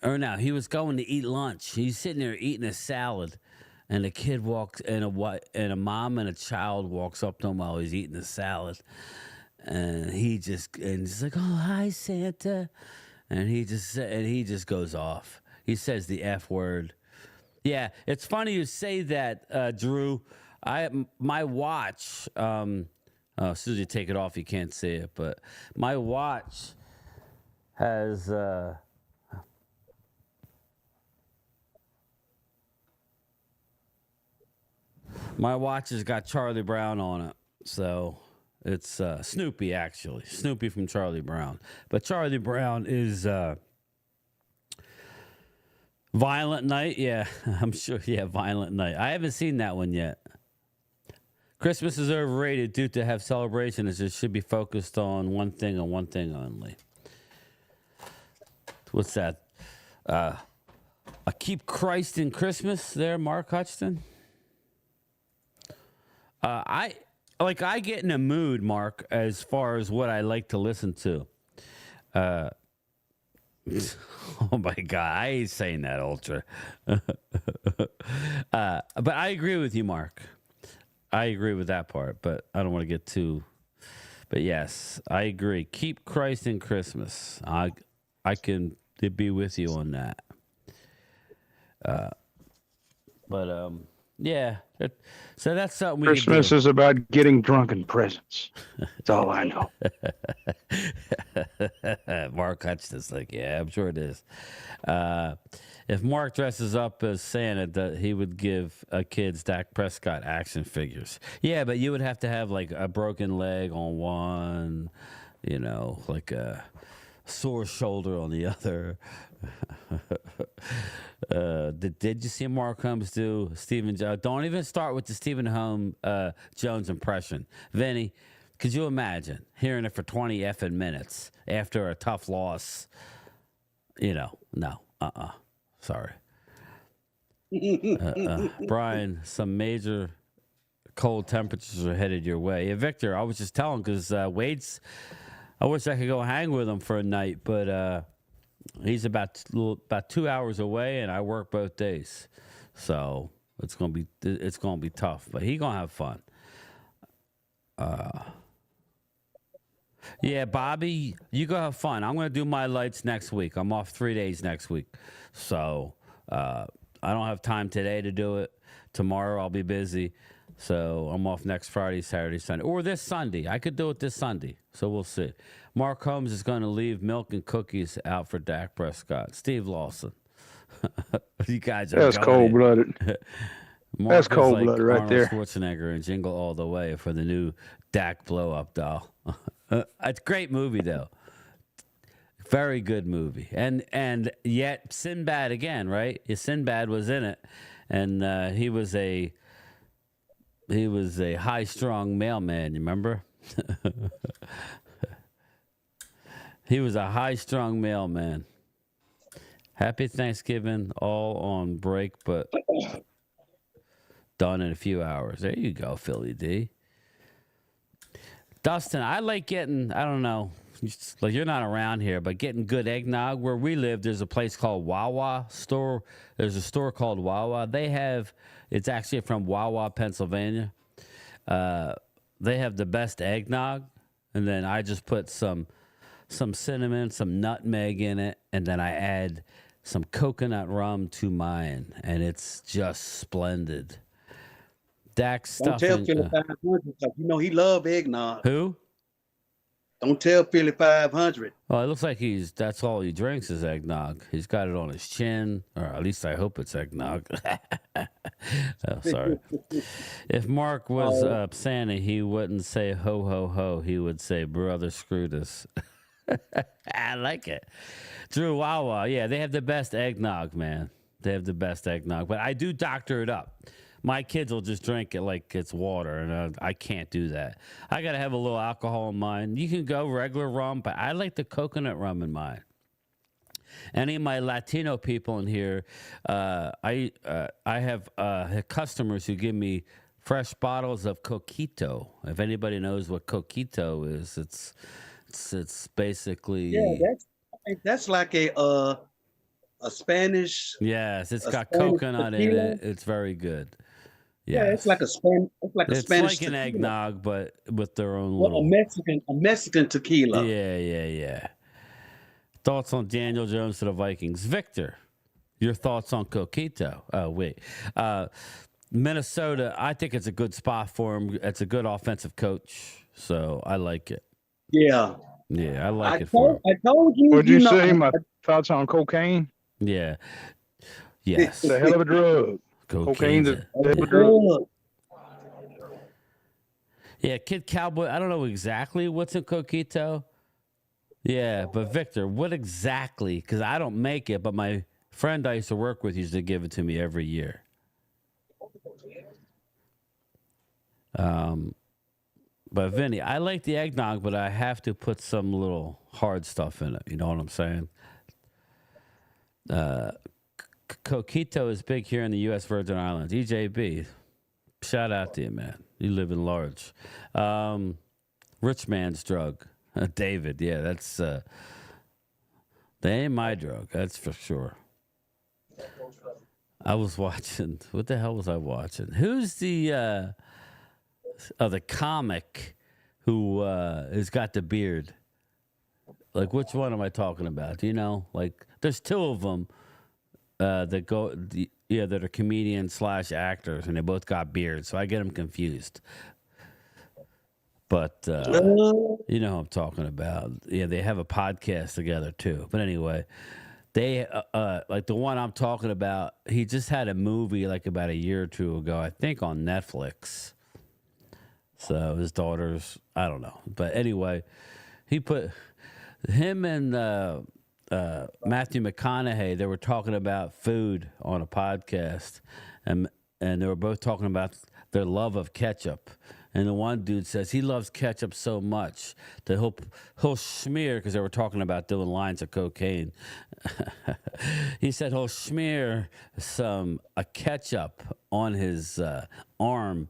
Or no, he was going to eat lunch. He's sitting there eating a salad, and a kid walks, and a mom and a child walks up to him while he's eating the salad, and he's like, "Oh, hi, Santa," and he just goes off. He says the F word. Yeah, it's funny you say that, Drew. My watch. As soon as you take it off, you can't see it, but my watch has. My watch has got Charlie Brown on it, so it's Snoopy, actually. Snoopy from Charlie Brown. But Charlie Brown is Violent Night. Yeah, I'm sure. Yeah, Violent Night. I haven't seen that one yet. Christmas is overrated due to have celebrations. It should be focused on one thing and one thing only. What's that? I keep Christ in Christmas there, Mark Hutchton. I get in a mood, Mark, as far as what I like to listen to. Oh my God, I ain't saying that, Ultra. But I agree with you, Mark. I agree with that part, but I don't want to get too. But yes, I agree. Keep Christ in Christmas. I can be with you on that. Yeah. So that's something we Christmas is about getting drunken presents. That's all I know. Mark Hutchins like, yeah, I'm sure it is. If Mark dresses up as Santa, he would give kids Dak Prescott action figures. Yeah, but you would have to have like a broken leg on one, like a sore shoulder on the other. Did you see Mark Holmes do Stephen Jones? Don't even start with the Stephen Jones impression. Vinny, could you imagine hearing it for 20 effing minutes after a tough loss? No. Sorry. Brian, some major cold temperatures are headed your way. Yeah, Victor, I was just telling because Wade's, I wish I could go hang with him for a night, but he's about 2 hours away, and I work both days, so it's gonna be tough. But he's gonna have fun. Yeah, Bobby, you go have fun. I'm gonna do my lights next week. I'm off 3 days next week, so I don't have time today to do it. Tomorrow I'll be busy, so I'm off next Friday, Saturday, Sunday, or this Sunday. I could do it this Sunday, so we'll see. Mark Holmes is going to leave milk and cookies out for Dak Prescott. Steve Lawson. You guys are That's cold-blooded. That's cold-blooded right Arnold there. Schwarzenegger and Jingle All the Way for the new Dak blow-up doll. It's a great movie, though. Very good movie. And yet Sinbad again, right? Sinbad was in it, and he was a high-strung mailman, you remember? He was a high-strung mailman. Happy Thanksgiving, all on break, but done in a few hours. There you go, Philly D. Dustin, I like getting, I don't know, like you're not around here, but getting good eggnog. Where we live, there's a place called Wawa store. There's a store called Wawa. It's actually from Wawa, Pennsylvania. They have the best eggnog, and then I just put some cinnamon, some nutmeg in it, and then I add some coconut rum to mine, and it's just splendid. Dak's stuff. Don't tell Philly 500 because he love eggnog. Who? Don't tell Philly 500. Well, it looks like that's all he drinks is eggnog. He's got it on his chin, or at least I hope it's eggnog. Oh, sorry. If Mark was Santa, he wouldn't say ho, ho, ho. He would say, brother, screw this. I like it. Drew Wawa, yeah, they have the best eggnog, man. They have the best eggnog, but I do doctor it up. My kids will just drink it like it's water, and I can't do that. I got to have a little alcohol in mine. You can go regular rum, but I like the coconut rum in mine. Any of my Latino people in here, I have customers who give me fresh bottles of coquito. If anybody knows what coquito is, it's basically that's like a Spanish. Yes, it's got Spanish coconut tequila. in it. It's very good. Yeah, it's like a Spanish. It's like an eggnog, but with their own little a Mexican tequila. Yeah. Thoughts on Daniel Jones to the Vikings, Victor? Your thoughts on Coquito? Oh wait, Minnesota. I think it's a good spot for him. It's a good offensive coach, so I like it. Yeah, I like it for him. I told you. What'd you say? My thoughts on cocaine? Yeah. Yes. It's a hell of a drug. Cocaine's a hell of a drug. Yeah, Kid Cowboy. I don't know exactly what's in Coquito. Yeah, but Victor, what exactly? Because I don't make it, but my friend I used to work with used to give it to me every year. But Vinny, I like the eggnog, but I have to put some little hard stuff in it. You know what I'm saying? Coquito is big here in the U.S. Virgin Islands. EJB, shout out to you, man. You live in large. Rich man's drug. David, yeah, that's they ain't my drug, that's for sure. I was watching. What the hell was I watching? Who's the comic who has got the beard? Like, which one am I talking about? Do you know? Like, there's two of them that are comedians / actors, and they both got beards, so I get them confused. But you know who I'm talking about. Yeah, they have a podcast together too. But anyway, they like the one I'm talking about. He just had a movie like about a year or two ago, I think, on Netflix. So his daughters, I don't know. But anyway, he put him and Matthew McConaughey. They were talking about food on a podcast, and they were both talking about their love of ketchup. And the one dude says he loves ketchup so much that he'll smear, because they were talking about doing lines of cocaine. He said he'll smear a ketchup on his arm,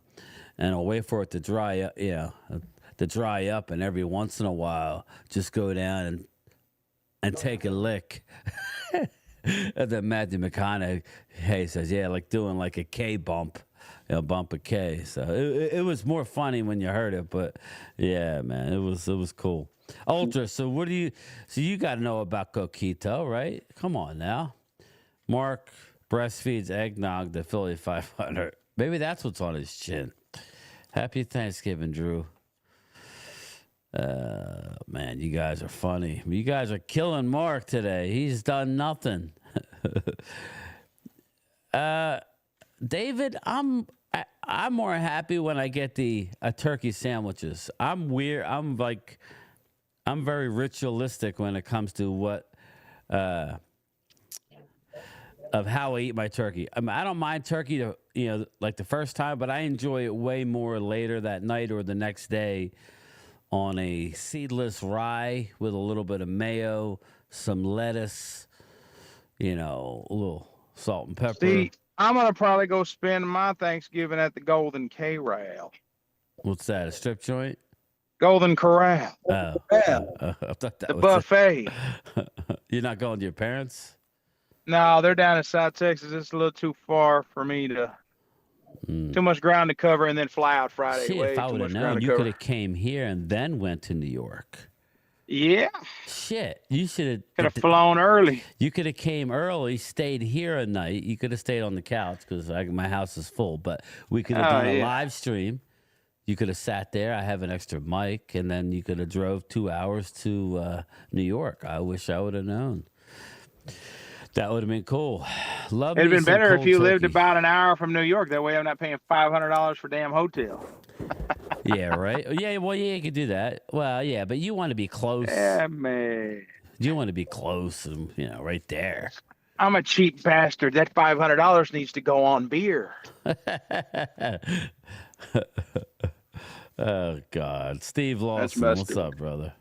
and he'll wait for it to dry up. And every once in a while, just go down and take a lick. And then Matthew McConaughey says, "Yeah, like doing like a K bump." Bump a K. So it was more funny when you heard it, but yeah, man, it was cool. Ultra. So you got to know about Coquito, right? Come on now. Mark breastfeeds eggnog the Philly 500. Maybe that's what's on his chin. Happy Thanksgiving, Drew. Man, you guys are funny. You guys are killing Mark today. He's done nothing. David, I'm more happy when I get a turkey sandwiches. I'm weird. I'm very ritualistic when it comes to what of how I eat my turkey. I mean, I don't mind turkey like the first time, but I enjoy it way more later that night or the next day on a seedless rye with a little bit of mayo, some lettuce, a little salt and pepper. See, I'm going to probably go spend my Thanksgiving at the Golden Corral. What's that, a strip joint? Golden Corral. Oh, Yeah. I thought that The was buffet. You're not going to your parents? No, they're down in South Texas. It's a little too far for me to... Too much ground to cover and then fly out Friday. See, if I would have known, you could have came here and then went to New York. Yeah. Shit, you should have flown early. You could have came early, stayed here a night. You could have stayed on the couch because my house is full. But we could have done a live stream. You could have sat there. I have an extra mic, and then you could have drove 2 hours to New York. I wish I would have known. That would have been cool. Love. It'd been better if you lived about an hour from New York. That way, I'm not paying $500 for damn hotel. Yeah, right. Yeah, well, yeah, you could do that. Well, yeah, but you want to be close. Yeah, man. You want to be close, and right there. I'm a cheap bastard. That $500 needs to go on beer. Oh God, Steve Lawson, what's up, brother?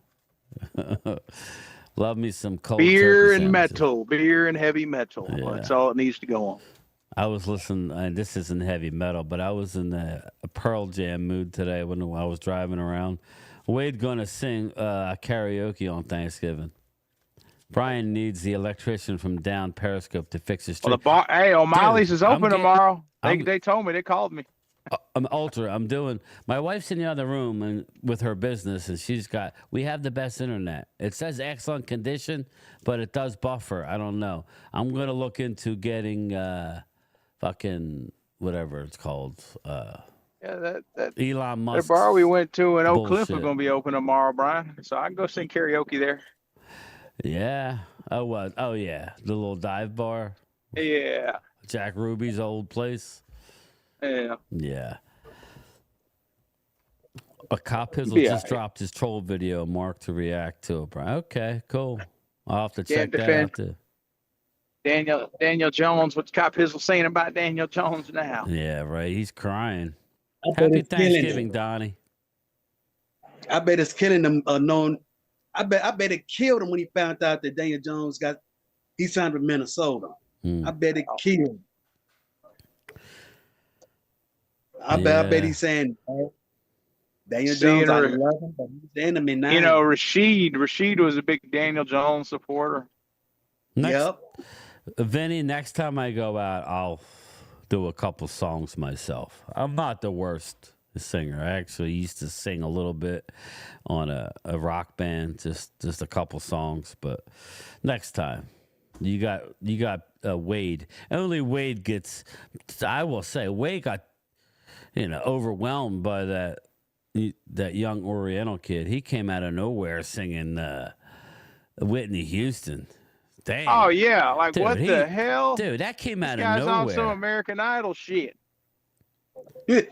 Love me some cold beer and sandwiches. metal, beer and heavy metal. Yeah. That's all it needs to go on. I was listening, and this isn't heavy metal, but I was in a Pearl Jam mood today when I was driving around. Wade gonna sing karaoke on Thanksgiving. Brian needs the electrician from down Periscope to fix his street. Well, the bar, hey, O'Malley's is open tomorrow. They told me. They called me. I'm ultra. I'm doing. My wife's in the other room and with her business, and we have the best internet. It says excellent condition, but it does buffer. I don't know. I'm gonna look into getting fucking whatever it's called. Yeah, that Elon Musk. The bar we went to in Oak Cliff bullshit. is gonna be open tomorrow, Brian. So I can go sing karaoke there. Yeah. Oh what? Oh yeah. The little dive bar. Yeah. Jack Ruby's old place. Yeah. Yeah. A Cop Pizzle just dropped his troll video, Mark, to react to it. Brian. Okay, cool. I'll have to check that out too. Daniel Jones. What's Cop Pizzle saying about Daniel Jones now? Yeah, right. He's crying. Happy Thanksgiving, Donnie. I bet it's killing them. I bet it killed him when he found out that Daniel Jones he signed with Minnesota. I bet it killed him. I bet he's saying Daniel Jones, I love him, but he's the enemy now. Rashid was a big Daniel Jones supporter. Yep. Vinny, next time I go out, I'll do a couple songs myself. I'm not the worst singer. I actually used to sing a little bit on a rock band, just a couple songs. But next time, you got Wade. Only Wade gets. I will say Wade got overwhelmed by that young Oriental kid. He came out of nowhere singing Whitney Houston. Dang. Oh yeah, dude, what the hell? Dude, that came out of nowhere. This guy's on some American Idol shit. Dude,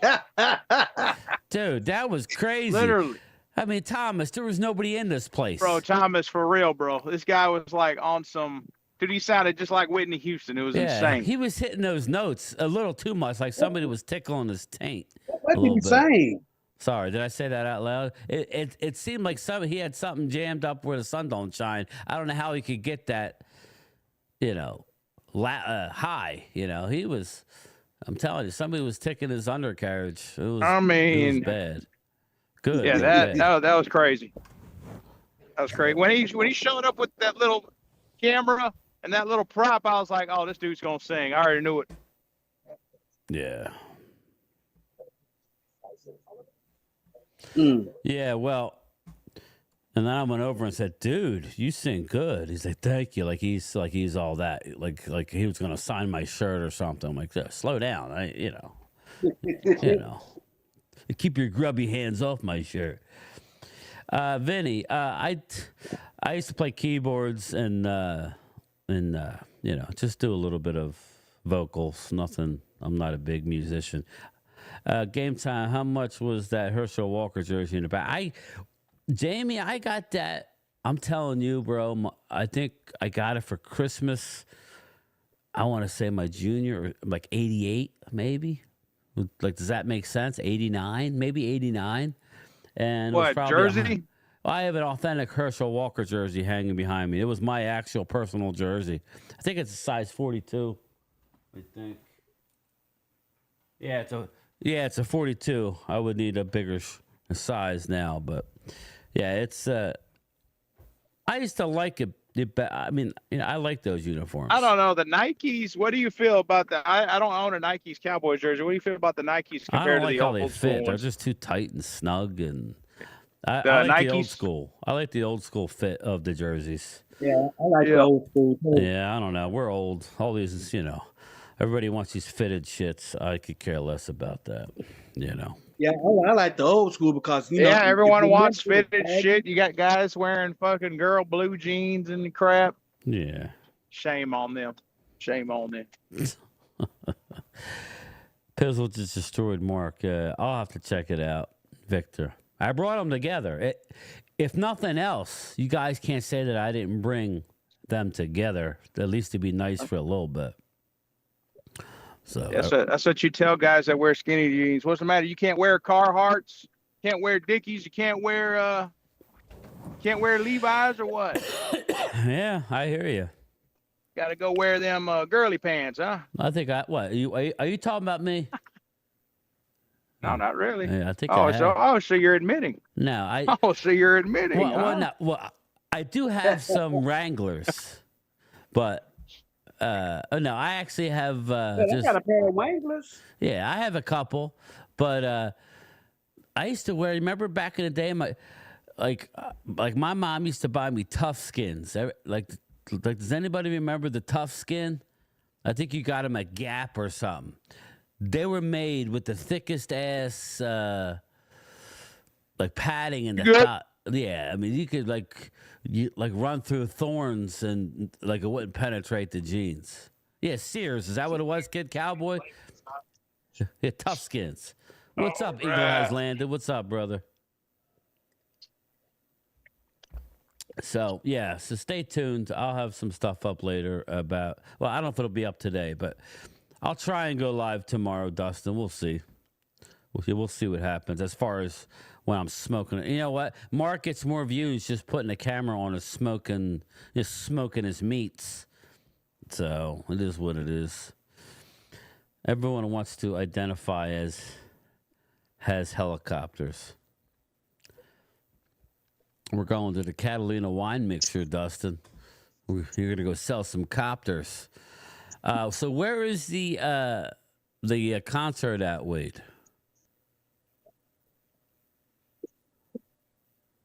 that was crazy. Literally. I mean, Thomas, there was nobody in this place. Bro, Thomas, for real, bro. This guy was on some. Dude, he sounded just like Whitney Houston. It was insane. He was hitting those notes a little too much, like somebody was tickling his taint. What's he saying? Sorry, did I say that out loud? It seemed like he had something jammed up where the sun don't shine. I don't know how he could get that, high. He was. I'm telling you, somebody was ticking his undercarriage. It was bad. Good. Yeah, that was crazy. That was crazy. When he showed up with that little camera and that little prop, I was like, oh, this dude's gonna sing. I already knew it. Yeah. Yeah, well, and then I went over and said, "Dude, you sing good." He's like, "Thank you." Like he's all that. Like he was gonna sign my shirt or something. I'm like, slow down. Keep your grubby hands off my shirt. Vinny, I used to play keyboards and just do a little bit of vocals. Nothing. I'm not a big musician. Game time. How much was that Herschel Walker jersey in the back? Jamie, I got that. I'm telling you, bro. I think I got it for Christmas. I want to say my junior, like 88, maybe. Like, does that make sense? 89, maybe 89. And what jersey? I have an authentic Herschel Walker jersey hanging behind me. It was my actual personal jersey. I think it's a size 42. I think. Yeah, it's a 42. I would need a bigger size now, but yeah, it's. I used to like it. I mean, I like those uniforms. I don't know the Nikes. What do you feel about the? I don't own a Nikes Cowboys jersey. What do you feel about the Nikes compared to the old school fit? ones? They're just too tight and snug, and I like the old school. I like the old school fit of the jerseys. Yeah, I like the old school too. Yeah, I don't know. We're old. All these, everybody wants these fitted shits. I could care less about that. Yeah, I like the old school because everyone wants fitted shit. You got guys wearing fucking girl blue jeans and crap. Yeah. Shame on them. Shame on them. Pizzle just destroyed Mark. I'll have to check it out. Victor. I brought them together. If nothing else, you guys can't say that I didn't bring them together, at least to be nice for a little bit. So that's what you tell guys that wear skinny jeans. What's the matter? You can't wear Carhartts, can't wear Dickies, you can't wear Levi's or what? Yeah, I hear you. Got to go wear them girly pants, huh? I think what are you talking about me? No, not really. Yeah, I think. So you're admitting? No, so you're admitting? I do have some Wranglers, but no, I actually have. I got a pair of Wranglers. Yeah, I have a couple, but I used to wear. Remember back in the day, my mom used to buy me Tough Skins. Like, does anybody remember the Tough Skin? I think you got them at Gap or something. They were made with the thickest ass, like padding in the top. Yeah, I mean, you could run through thorns and like it wouldn't penetrate the jeans. Yeah, Sears, is that what it was, Kid Cowboy? Yeah, Tough Skins. What's up, Eagle Eyes Landed? What's up, brother? So stay tuned. I'll have some stuff up later about. Well, I don't know if it'll be up today, but I'll try and go live tomorrow, Dustin. We'll see. We'll see what happens as far as when I'm smoking. You know what? Mark gets more views just putting the camera on his smoking his meats. So it is what it is. Everyone wants to identify as has helicopters. We're going to the Catalina wine mixer, Dustin. You're going to go sell some copters. So where is the concert at, Wade?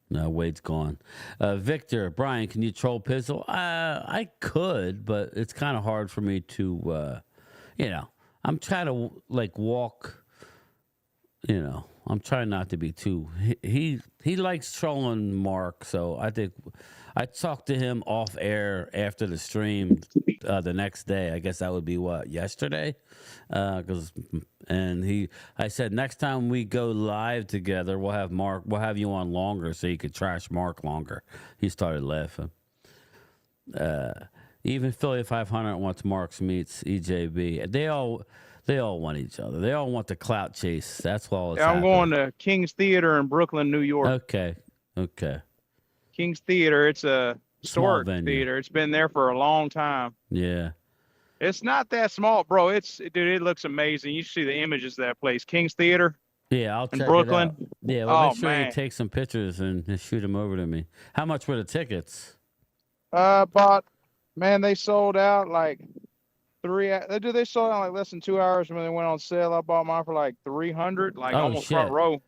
No, Wade's gone. Victor, Brian, can you troll Pizzle? I could, but it's kind of hard for me to, I'm trying to walk, I'm trying not to be too. He likes trolling Mark, so I think I talked to him off air after the stream the next day. I guess that would be yesterday, I said next time we go live together, we'll have you on longer so you could trash Mark longer. He started laughing. Even Philly 500 wants Mark's meets EJB. They all want each other. They all want the clout chase. That's all it's I'm going to King's Theater in Brooklyn, New York. Okay. King's Theater, it's a historic theater. It's been there for a long time. Yeah. It's not that small, bro. It looks amazing. You see the images of that place. King's Theater. Yeah, I'll check Brooklyn. It out. Yeah, make sure you take some pictures and shoot them over to me. How much were the tickets? They sold out like they sold out like less than 2 hours when they went on sale. I bought mine for like 300, almost shit. front row.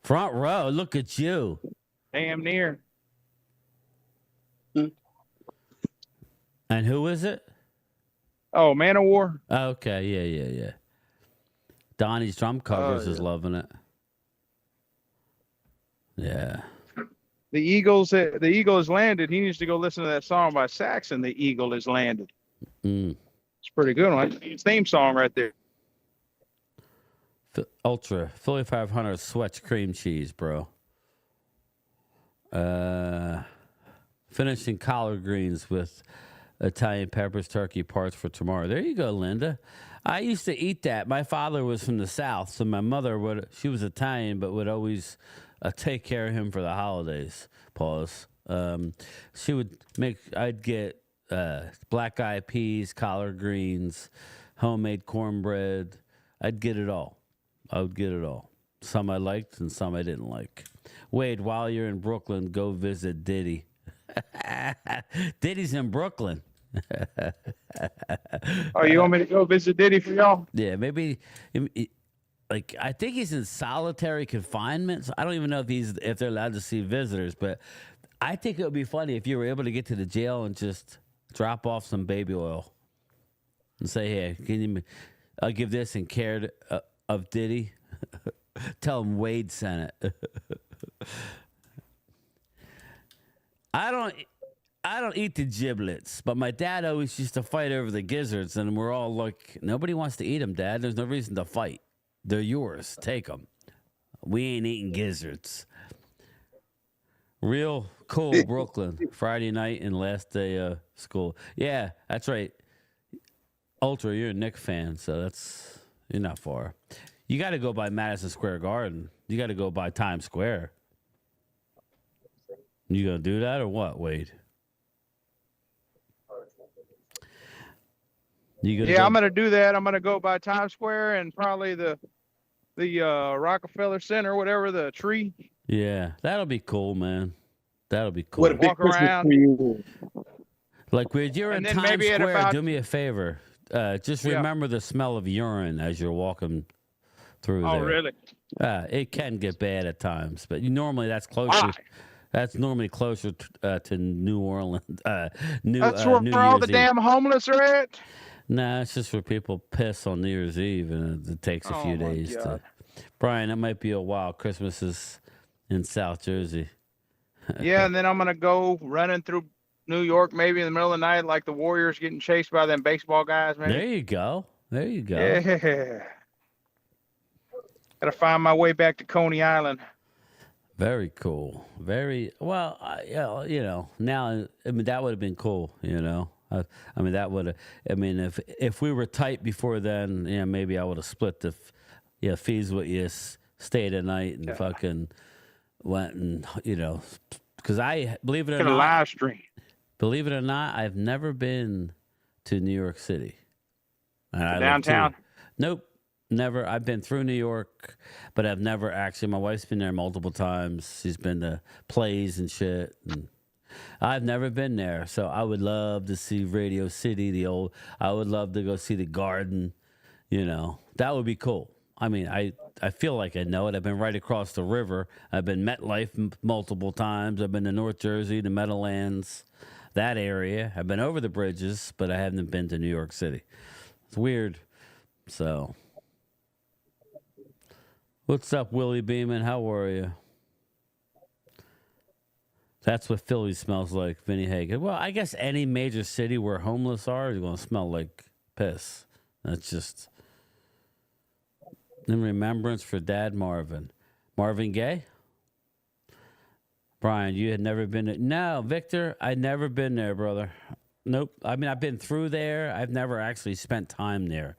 Front row, look at you. Damn near. And who is it? Oh, Man of War. Okay, yeah. Donnie's drum covers is loving it. Yeah. The Eagle has landed. He needs to go listen to that song by Saxon. The Eagle has landed. It's a pretty good one. It's theme song right there. Ultra Philly 500 Sweats cream cheese, bro. Finishing collard greens with Italian peppers, turkey parts for tomorrow. There you go, Linda. I used to eat that. My father was from the South, so my mother she was Italian, but would always take care of him for the holidays. Pause. She would I'd get black eyed peas, collard greens, homemade cornbread. I'd get it all. I would get it all. Some I liked and some I didn't like. Wade, while you're in Brooklyn, go visit Diddy. Diddy's in Brooklyn. Oh, you want me to go visit Diddy for y'all? Yeah, maybe. I think he's in solitary confinement. So I don't even know if they're allowed to see visitors. But I think it would be funny if you were able to get to the jail and just drop off some baby oil and say, "Hey, I'll give this in care of Diddy." Tell him Wade sent it. I don't eat the giblets, but my dad always used to fight over the gizzards, and we're all like, nobody wants to eat them, Dad. There's no reason to fight. They're yours. Take them. We ain't eating gizzards. Real cool, Brooklyn. Friday night and last day of school. Yeah, that's right. Ultra, you're a Knicks fan, so you're not far. You got to go by Madison Square Garden. You got to go by Times Square. You gonna do that or what, Wade? I'm gonna do that. I'm gonna go by Times Square and probably the Rockefeller Center, whatever, the tree. Yeah, that'll be cool, man. That'll be cool. What a big Walk Christmas around. tree is. Like when you're in And then Times maybe at Square, about- do me a favor. Just remember the smell of urine as you're walking through Oh, there. really? It can get bad at times, but normally that's closer. Why? That's normally closer to New Orleans. That's New where all the Year's Eve. damn homeless are at. Nah, it's just where people piss on New Year's Eve, and it takes a few Oh, my days to. God. Brian, that might be a while. Christmas is in South Jersey. Yeah, and then I'm gonna go running through New York, maybe in the middle of the night, like the Warriors getting chased by them baseball guys. Maybe. There you go. There you go. Yeah. Gotta find my way back to Coney Island. Very cool. Very well. Now, I mean, that would have been cool. I mean, that would have. I mean, if we were tight before then, maybe I would have split the, fees with you, stayed a night and fucking went and because I believe it or Could have not, live stream. believe it or not, I've never been to New York City. And I live Downtown? too. Nope. Never. I've been through New York, but I've never actually. My wife's been there multiple times. She's been to plays and shit. And I've never been there. So I would love to see Radio City, I would love to go see the Garden. That would be cool. I mean, I feel like I know it. I've been right across the river. I've been MetLife multiple times. I've been to North Jersey, the Meadowlands, that area. I've been over the bridges, but I haven't been to New York City. It's weird. So, what's up, Willie Beeman? How are you? That's what Philly smells like, Vinny Hagen. Well, I guess any major city where homeless are is going to smell like piss. That's just in remembrance for Dad Marvin. Marvin Gaye? Brian, you had never been to... No, Victor, I'd never been there, brother. Nope. I mean, I've been through there. I've never actually spent time there.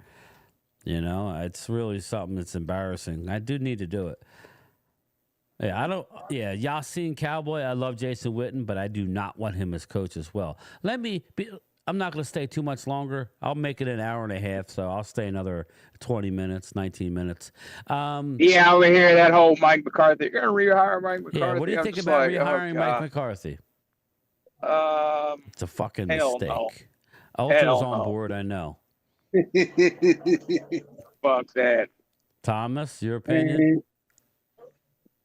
It's really something that's embarrassing. I do need to do it. Yeah, y'all seen Cowboy. I love Jason Witten, but I do not want him as coach as well. I'm not going to stay too much longer. I'll make it an hour and a half, so I'll stay another 20 minutes, 19 minutes. Yeah, over here, that whole Mike McCarthy. You're going to rehire Mike McCarthy? Yeah, what do you think about rehiring Mike McCarthy? It's a fucking mistake. No. Ultra's on board, I know. Fuck that. Thomas, your opinion?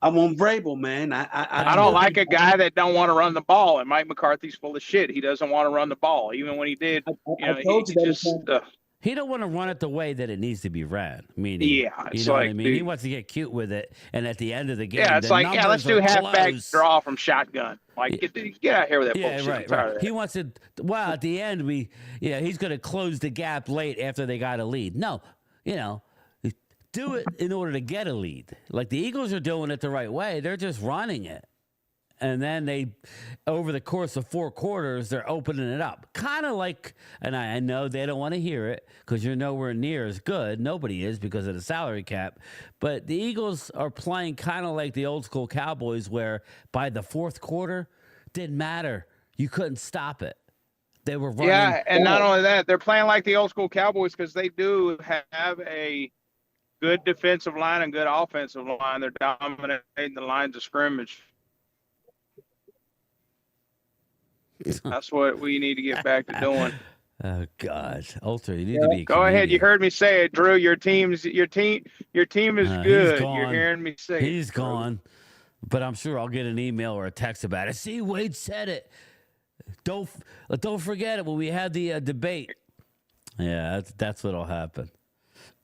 I'm on Vrabel, man. I don't like a guy that don't want to run the ball, and Mike McCarthy's full of shit. He doesn't want to run the ball, even when he did. I told you that he don't want to run it the way that it needs to be ran. Meaning, yeah, you know what I mean. He wants to get cute with it, and at the end of the game, it's like, let's do halfback draw from shotgun. Like, get out of here with that bullshit. Right. He wants to. Well, at the end, he's going to close the gap late after they got a lead. No, do it in order to get a lead. Like the Eagles are doing it the right way. They're just running it. And then over the course of 4 quarters, they're opening it up. Kind of like, and I know they don't want to hear it because you're nowhere near as good. Nobody is because of the salary cap. But the Eagles are playing kind of like the old school Cowboys where by the 4th quarter, didn't matter. You couldn't stop it. They were running. Yeah, and not only that, they're playing like the old school Cowboys because they do have a good defensive line and good offensive line. They're dominating the lines of scrimmage. That's what we need to get back to doing. Oh God, Ultra, you need to be. Go ahead. You heard me say it, Drew. Your team is good. You're hearing me say he's gone. But I'm sure I'll get an email or a text about it. See, Wade said it. Don't forget it when we had the debate. Yeah, that's what'll happen.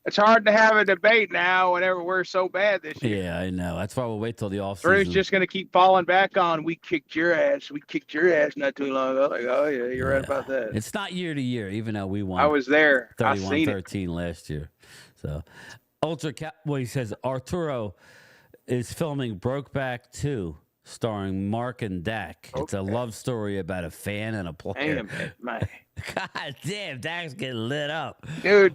It's hard to have a debate now whenever we're so bad this year. Yeah, I know. That's why we'll wait till the offseason. Drew's just going to keep falling back on, we kicked your ass. We kicked your ass not too long ago. Like, oh, yeah, you're right about that. It's not year to year, even though we won. I was there. 31-13 last year. So, Ultra Cowboy says, Arturo, is filming Brokeback 2, starring Mark and Dak. Okay. It's a love story about a fan and a player. Damn it, man. God damn, Dak's getting lit up. Dude,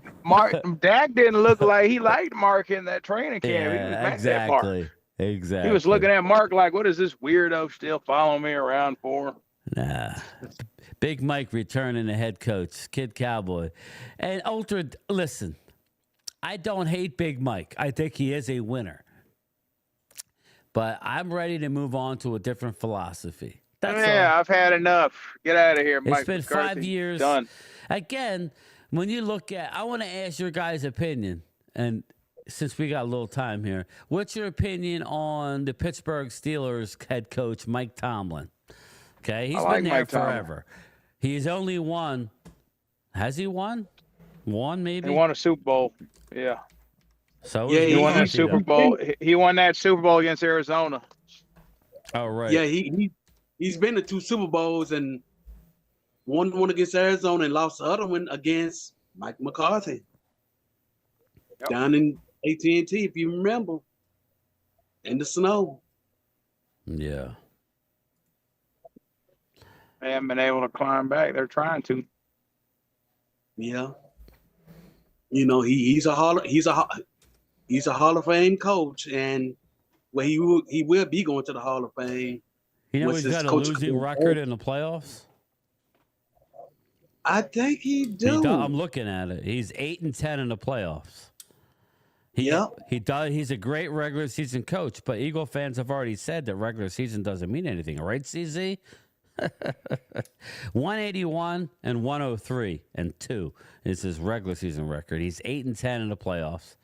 Dak didn't look like he liked Mark in that training camp. He was mad at Mark. Exactly. He was looking at Mark like, what is this weirdo still following me around for? Nah. Big Mike returning the head coach, Kid Cowboy. And Ultra, listen, I don't hate Big Mike. I think he is a winner. But I'm ready to move on to a different philosophy. That's all. I've had enough. Get out of here, Mike. It's been McCarthy. 5 years. Done. Again, when you look at, I want to ask your guys' opinion. And since we got a little time here, what's your opinion on the Pittsburgh Steelers head coach, Mike Tomlin? Okay, he's been there forever. He's only won. Has he won? One, maybe? He won a Super Bowl. Yeah. So yeah, He won that Super Bowl. He won that Super Bowl against Arizona. Oh, right. Yeah, he's been to 2 Super Bowls and won one against Arizona and lost the other one against Mike McCarthy down in AT&T, if you remember, in the snow. Yeah. They haven't been able to climb back. They're trying to. Yeah, you know he's a Hall of Fame coach, and he will be going to the Hall of Fame. You know he's got a losing record in the playoffs. I think he do. I'm looking at it. He's 8-10 in the playoffs. He does. He's a great regular season coach, but Eagle fans have already said that regular season doesn't mean anything, right, CZ? 181 and 103 and 2 is his regular season record. He's 8-10 in the playoffs.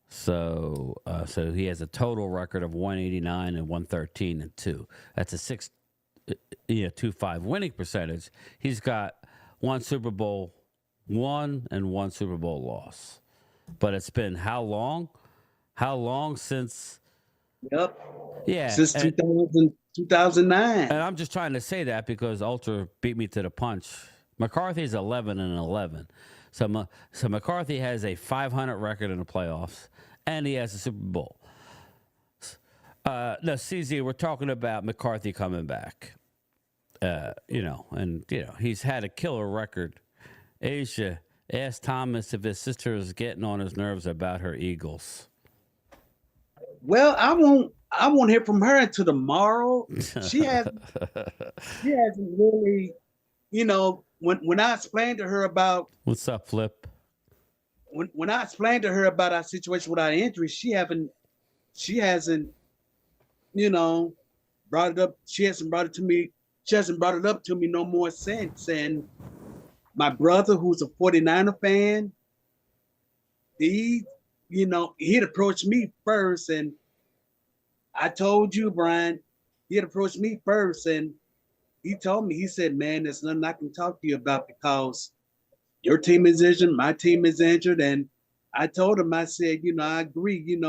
So he has a total record of 189 and 113 and 2. That's a 2.5 winning percentage. He's got 1 Super Bowl won and 1 Super Bowl loss. But it's been how long? How long since? Yep. Yeah. Since 2009. And I'm just trying to say that because Ultra beat me to the punch. McCarthy's 11-11. So McCarthy has a 500 record in the playoffs, and he has a Super Bowl. No, CZ, we're talking about McCarthy coming back. He's had a killer record. Asia asked Thomas if his sister is getting on his nerves about her Eagles. Well, I won't hear from her until tomorrow. She hasn't really, when I explained to her about what's up, Flip. When I explained to her about our situation with our injury, she hasn't, brought it up. She hasn't brought it to me. She hasn't brought it up to me no more since. And my brother, who's a 49er fan, he'd approached me first, and I told you, Brian, he had approached me first, and he told me, he said, man, there's nothing I can talk to you about because your team is injured, my team is injured. And I told him, I said, I agree,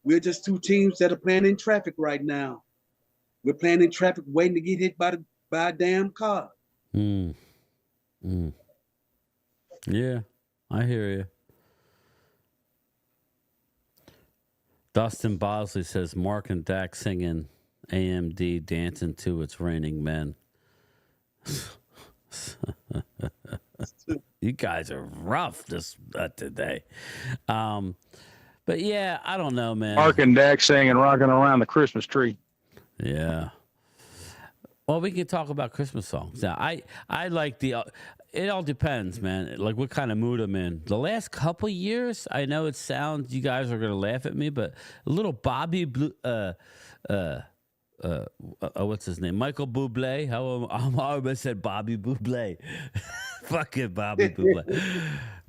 we're just 2 teams that are playing in traffic right now. We're playing in traffic waiting to get hit by a damn car. Yeah, I hear you. Dustin Bosley says Mark and Dak singing AMD dancing to It's Raining Men. You guys are rough today. But yeah, I don't know, man. Mark and Dak singing Rocking Around the Christmas Tree. Yeah. Well, we can talk about Christmas songs. Now, I like it all depends, man. Like what kind of mood I'm in. The last couple years, I know it sounds, you guys are going to laugh at me, but a little Bobby Blue, what's his name? Michael Bublé. I almost said Bobby Bublé. Fucking Bobby Bublé.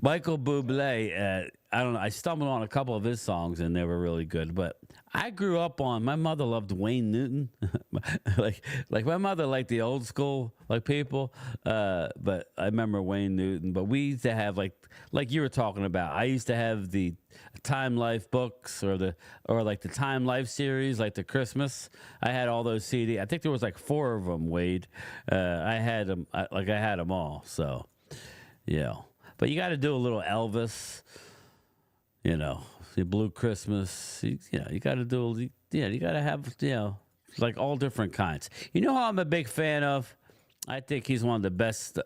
Michael Bublé, I don't know. I stumbled on a couple of his songs and they were really good. But I grew up on, my mother loved Wayne Newton. like my mother liked the old school people. But I remember Wayne Newton. But we used to have like you were talking about. I used to have the Time Life books or the Time Life series, like the Christmas. I had all those CDs. I think there was 4 of them, Wade. I had them. I had them all. So, yeah. But you got to do a little Elvis, the Blue Christmas. You got to do. You got to have like all different kinds. You know who I'm a big fan of? I think he's one of the best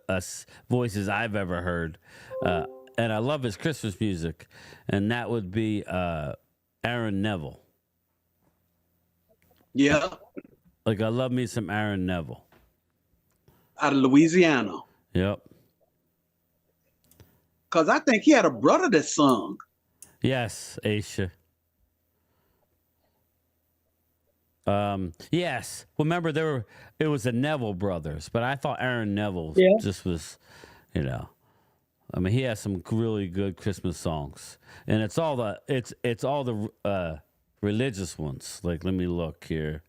voices I've ever heard, and I love his Christmas music, and that would be Aaron Neville. Yeah. Like I love me some Aaron Neville. Out of Louisiana. Yep. Because I think he had a brother that sung. Yes, Aisha. Yes. Remember it was the Neville brothers, but I thought Aaron Neville just was, I mean, he has some really good Christmas songs, and it's all the religious ones. Like, let me look here.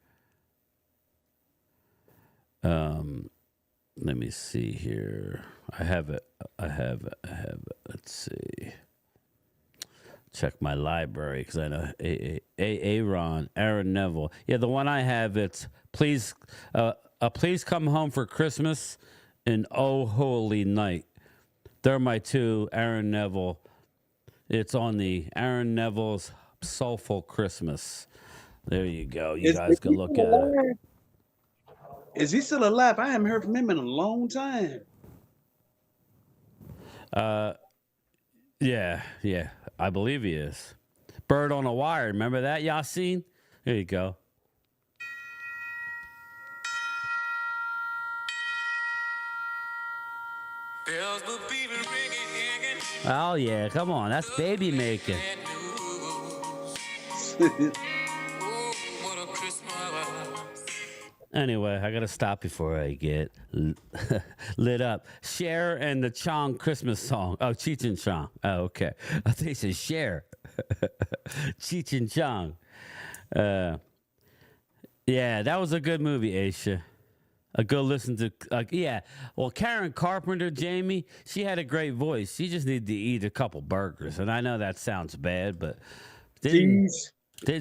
Let me see here. I have it. Let's see. Check my library because I know Aaron Neville. Yeah, the one I have, it's please come home for Christmas and Oh Holy Night. They're my two, Aaron Neville. It's on the Aaron Neville's Soulful Christmas. There you go. You guys can look at it. Is he still alive? I haven't heard from him in a long time. Yeah, I believe he is. Bird on a Wire, remember that, Yasin? There you go. Oh yeah, come on, that's baby making. Anyway, I gotta stop before I get lit up. Cher and the Chong Christmas song. Oh, Cheech and Chong. Oh, okay. I think it says Cher. Cheech and Chong. Yeah, that was a good movie, Aisha. A good listen to. Yeah. Well, Karen Carpenter, Jamie, she had a great voice. She just needed to eat a couple burgers, and I know that sounds bad, but didn't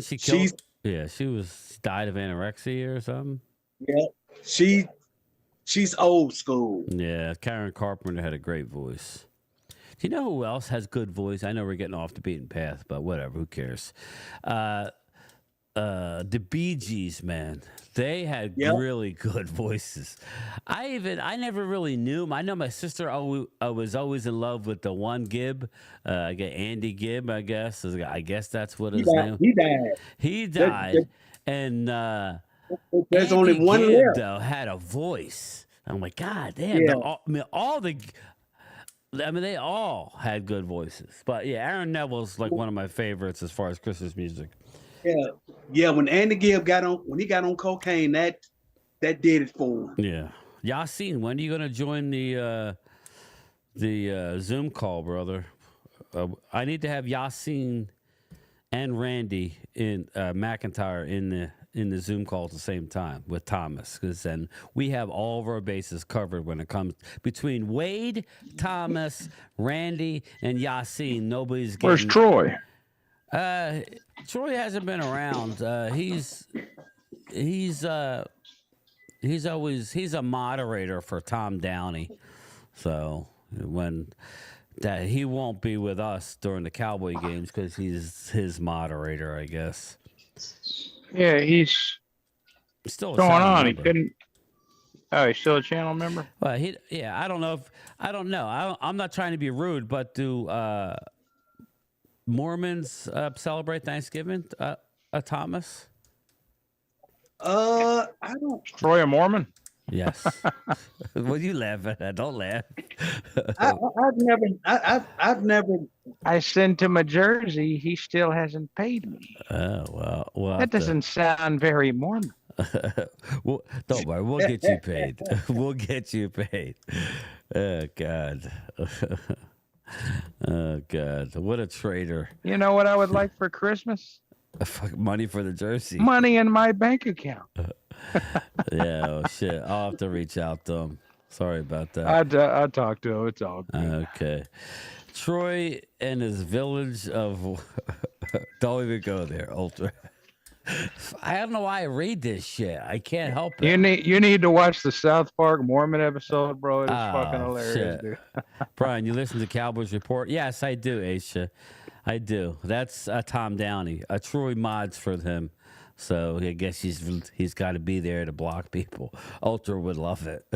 she kill? Yeah, she died of anorexia or something. Yeah, she's old school. Yeah, Karen Carpenter had a great voice. Do you know who else has good voice? I know we're getting off the beaten path, but whatever, who cares? The Bee Gees, man, they had really good voices. I never really knew them. I know my sister was always in love with the one Gibb. I get Andy Gibb, I guess. I guess that's what his name. He died, and there's Andy only one Gibb, left. though, had a voice. I'm like, God damn! They all had good voices. But yeah, Aaron Neville's like one of my favorites as far as Christmas music. Yeah. When Andy Gibb got on cocaine, that did it for him. Yeah, Yasin, when are you gonna join the Zoom call, brother? I need to have Yasin and Randy in McIntyre in the Zoom call at the same time with Thomas, because then we have all of our bases covered when it comes between Wade, Thomas, Randy, and Yasin. Nobody's getting. Where's Troy? Troy hasn't been around. He's a moderator for Tom Downey, so he won't be with us during the Cowboy games because he's his moderator, I guess. Yeah, he's still going on. Member. He couldn't. Oh, he's still a channel member. Well, I don't know. I'm not trying to be rude, but do Mormons celebrate Thanksgiving? Thomas? I don't. Troy a Mormon? Yes. Well, you laugh at that. Don't laugh. I've never. I sent him a jersey. He still hasn't paid me. Oh well. That doesn't sound very Mormon. Well, don't worry. We'll get you paid. We'll get you paid. Oh God. Oh God. What a traitor. You know what I would like for Christmas? Money for the jersey. Money in my bank account. Yeah, oh shit. I'll have to reach out to him. Sorry about that. I'll talk to him. It's all good. Okay. Troy and his village of don't even go there, Ultra. I don't know why I read this shit. I can't help it. You need to watch the South Park Mormon episode, bro. It's fucking hilarious, shit. dude. Brian, you listen to Cowboys Report? Yes, I do, Aisha. I do. That's Tom Downey. Troy mods for him. So I guess he's got to be there to block people. Ultra would love it.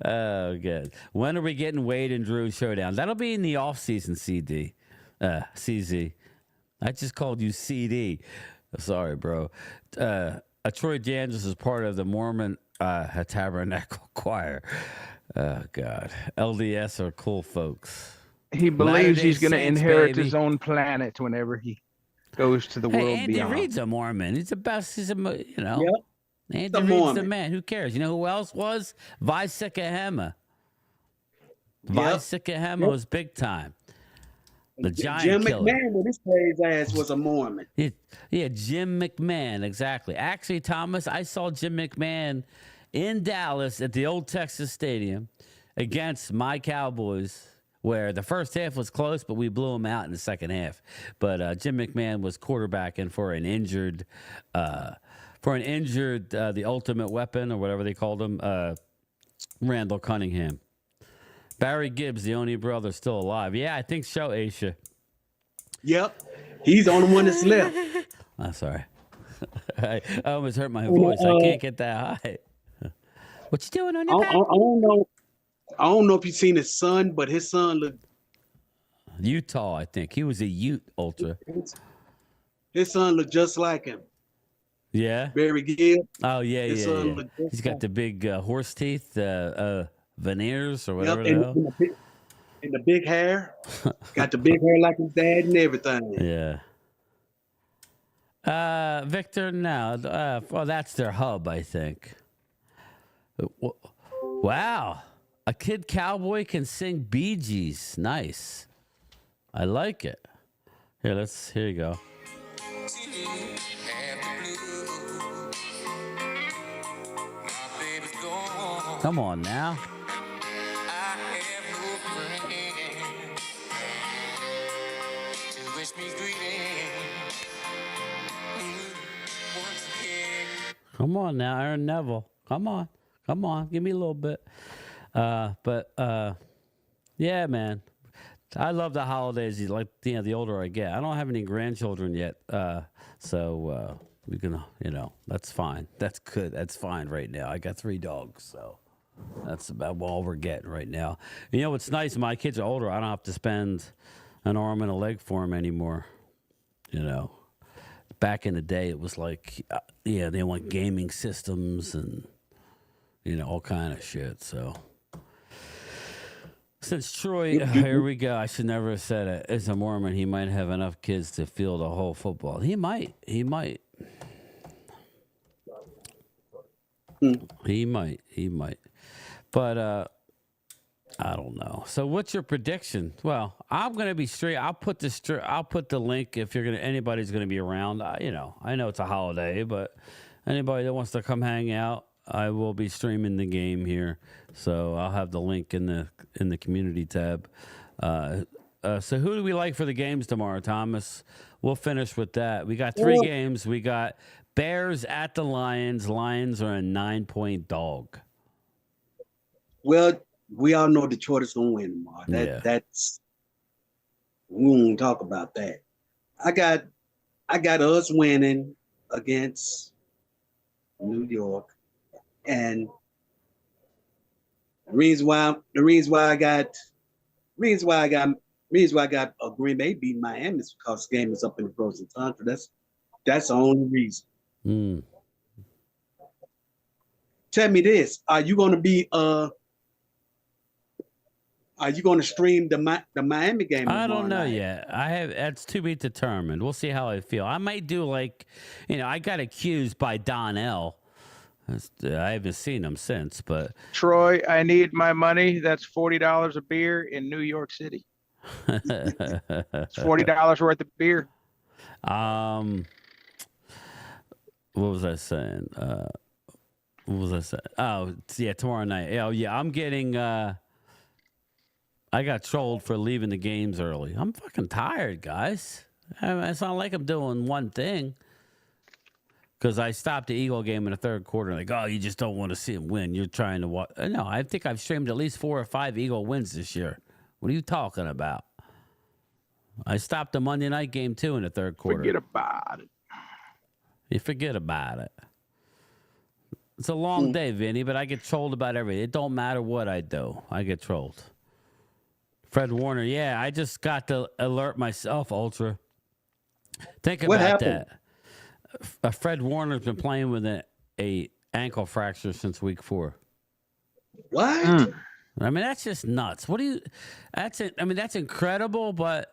Oh, good. When are we getting Wade and Drew showdown? That'll be in the off-season CZ. I just called you CD. Sorry, bro. Troy Janders is part of the Mormon Tabernacle Choir. Oh, God. LDS are cool folks. He believes Latter-day he's going to Saints, inherit baby. his own planet whenever he goes to the world Andy beyond. Reid's a Mormon. He's the best. He's Yep. Andy Reid's the man. Who cares? You know who else was? Vi Sikahema. Vi Sikahema was big time. The giant Jim killer. McMahon with his crazy ass was a Mormon. Yeah, Jim McMahon, exactly. Actually, Thomas, I saw Jim McMahon in Dallas at the old Texas Stadium against my Cowboys, where the first half was close, but we blew them out in the second half. But Jim McMahon was quarterbacking for an injured, the ultimate weapon or whatever they called him, Randall Cunningham. Barry Gibbs, the only brother still alive. Yeah, I think so, Aisha. Yep. He's the only one that's left. I'm sorry. I almost hurt my voice. I can't get that high. What you doing on your back? I don't know. I don't know if you've seen his son, but his son looked. Utah, I think. He was a Ute Ultra. His son looked just like him. Yeah? Barry Gibb. Oh, yeah. Looked just He's got like the big horse teeth, veneers or whatever him. the hell. And the big hair. Got the big hair like his dad and everything. Yeah. Victor, no. Well, that's their hub, I think. Wow. A kid cowboy can sing Bee Gees. Nice. I like it. Here you go. Come on now. Come on now, Aaron Neville. Come on. Give me a little bit. Yeah, man. I love the holidays. The older I get. I don't have any grandchildren yet. So we can, that's fine. That's good. That's fine right now. I got 3 dogs, so that's about all we're getting right now. You know what's nice? My kids are older. I don't have to spend an arm and a leg for them anymore. Back in the day, it was like, they want gaming systems and, all kind of shit. So since Troy, here we go. I should never have said it. As a Mormon, he might have enough kids to field a whole football. He might. He might. But I don't know. So what's your prediction? Well, I'm going to be straight. I'll put the link if anybody's going to be around. I know it's a holiday, but anybody that wants to come hang out, I will be streaming the game here. So I'll have the link in the community tab. So who do we like for the games tomorrow, Thomas? We'll finish with that. We got 3 games. We got Bears at the Lions. Lions are a 9-point dog. Well, we all know Detroit is gonna win tomorrow. That's we won't talk about that. I got us winning against New York, and the reason why I got Green Bay beating Miami is because the game is up in the frozen tundra. That's the only reason. Tell me this: Are you going to stream the Miami game? I don't know yet. That's to be determined. We'll see how I feel. I might do I got accused by Donnell. I haven't seen him since, but Troy, I need my money. That's $40 a beer in New York City. It's $40 worth of beer. What was I saying? Oh, yeah, tomorrow night. Oh, yeah, I'm getting. I got trolled for leaving the games early. I'm fucking tired, guys. It's not like I'm doing one thing. Because I stopped the Eagle game in the third quarter. You just don't want to see them win. You're trying to watch. No, I think I've streamed at least 4 or 5 Eagle wins this year. What are you talking about? I stopped the Monday night game too in the third quarter. Forget about it. You forget about it. It's a long day, Vinny, but I get trolled about everything. It don't matter what I do. I get trolled. Fred Warner, yeah, I just got to alert myself, Ultra. Think What about happened? that. Fred Warner's been playing with a ankle fracture since week 4. What? I mean, that's just nuts. What do you? That's it. I mean, that's incredible, but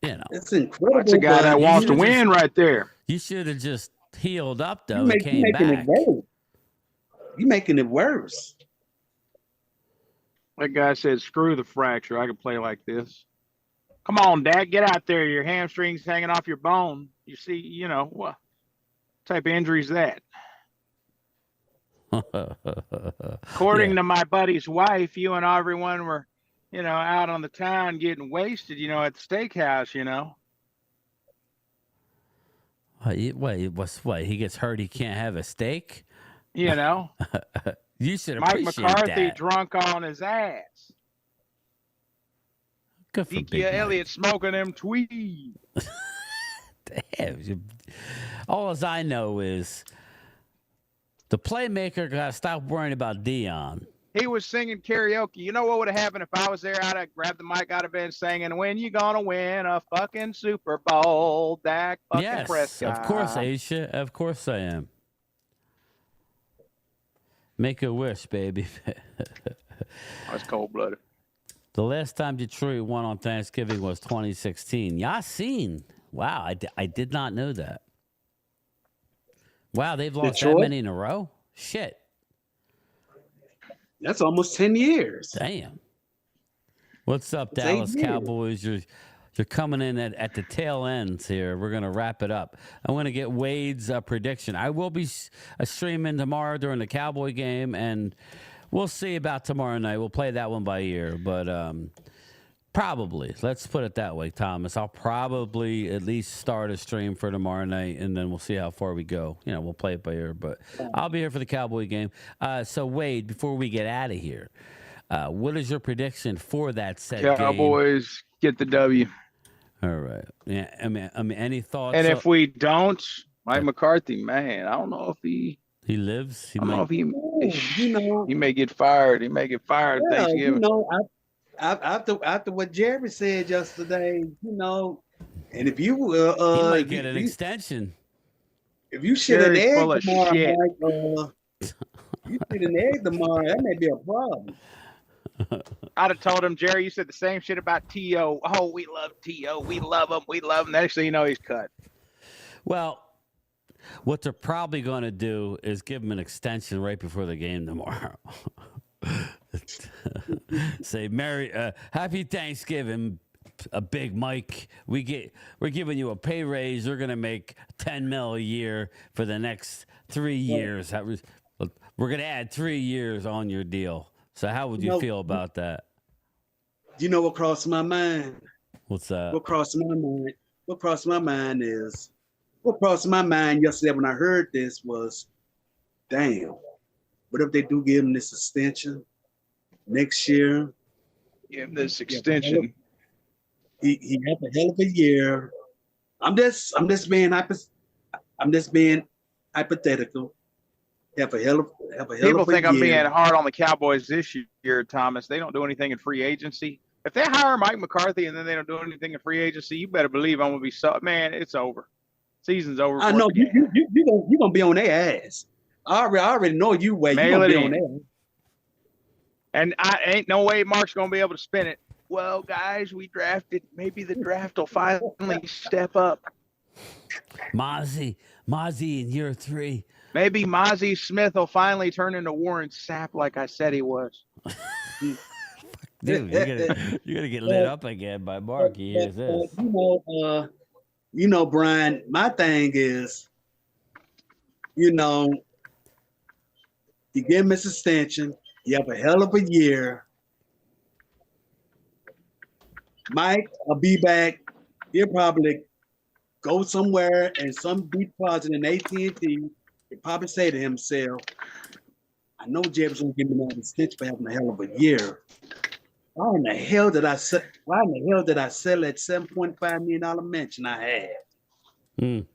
you know, It's incredible. That's a guy that wants to win right there. you should have just healed up though You and came making back. it worse. You making it worse. That guy said, "Screw the fracture. I can play like this." Come on, Dad, get out there. Your hamstring's hanging off your bone. You see, what type of injury is that? According to my buddy's wife, you and everyone were, out on the town getting wasted, at the steakhouse, Wait, what? He gets hurt. He can't have a steak. You should Mike appreciate McCarthy that. drunk on his ass. Good for Deke Big Mike. Elliott smoking them tweeds. Damn. All as I know is the playmaker got to stop worrying about Dion. He was singing karaoke. You know what would have happened if I was there? I'd have grabbed the mic, I'd have been singing, "When you gonna win a fucking Super Bowl, Dak fucking Yes, Prescott." of course, Aisha. Of course I am. Make a wish, baby. That's cold-blooded. The last time Detroit won on Thanksgiving was 2016. Yassine. Wow, I did not know that. Wow, they've lost Detroit? that many in a row? Shit. That's almost 10 years. Damn. What's up, It's 8 Dallas years. Cowboys? You're coming in at the tail ends here. We're going to wrap it up. I want to get Wade's prediction. I will be streaming tomorrow during the Cowboy game, and we'll see about tomorrow night. We'll play that one by ear, but probably. Let's put it that way, Thomas. I'll probably at least start a stream for tomorrow night, and then we'll see how far we go. We'll play it by ear, but I'll be here for the Cowboy game. So, Wade, before we get out of here, what is your prediction for that set game? Cowboys get the W. All right. Yeah. I mean, any thoughts? And if we don't, Mike McCarthy, man, I don't know if he lives, I don't know if he You know, he may get fired. He may get fired at yeah, Thanksgiving. after what Jerry said yesterday, and if you he might if get you, an extension. if you shit an Jerry's full egg of tomorrow, shit. Mike, you shit an egg tomorrow, that may be a problem. I'd have told him, Jerry, you said the same shit about T.O. Oh, we love T.O. We love him. We love him. Next thing you know, he's cut. Well, what they're probably going to do is give him an extension right before the game tomorrow. Say, Happy Thanksgiving, Big Mike. We're giving you a pay raise. You're going to make $10 million a year for the next 3 years. We're going to add 3 years on your deal. So how would you feel about that? You know what crossed my mind? What's that? What crossed my mind yesterday when I heard this was, damn, what if they do give him this extension next year? Give him this extension. He had a hell of a year. I'm just being hypothetical. People think I'm being hard on the Cowboys this year, Thomas. They don't do anything in free agency. If they hire Mike McCarthy and then they don't do anything in free agency, you better believe I'm gonna be man. It's over. Season's over. I know you gonna be on their ass. I already know you way. You gonna be on their ass. And I ain't no way Mark's gonna be able to spin it. Well, guys, we drafted. Maybe the draft will finally step up. Mozzie in year 3. Maybe Mozzie Smith will finally turn into Warren Sapp like I said he was. Dude, you're gonna get lit up again by Mark. He hears this. Brian, my thing is, you give him his extension, you have a hell of a year. Mike will be back. He'll probably go somewhere in some deep closet in AT&T. He'll probably say to himself, I know Jerry's gonna give me that extension for having a hell of a year. Why in the hell did I sell? Why in the hell did I sell that $7.5 million mention I had?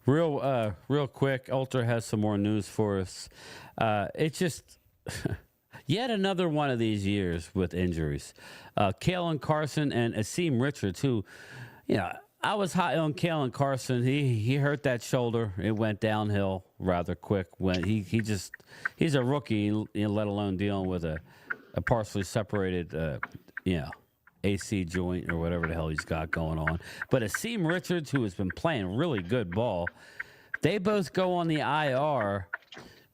Real quick, Ultra has some more news for us. It's just yet another one of these years with injuries. Kalen Carson and Asim Richards, who, I was high on Kalen Carson. He hurt that shoulder. It went downhill rather quick. When he's a rookie, let alone dealing with a partially separated, AC joint or whatever the hell he's got going on. But Asim Richards, who has been playing really good ball, they both go on the IR.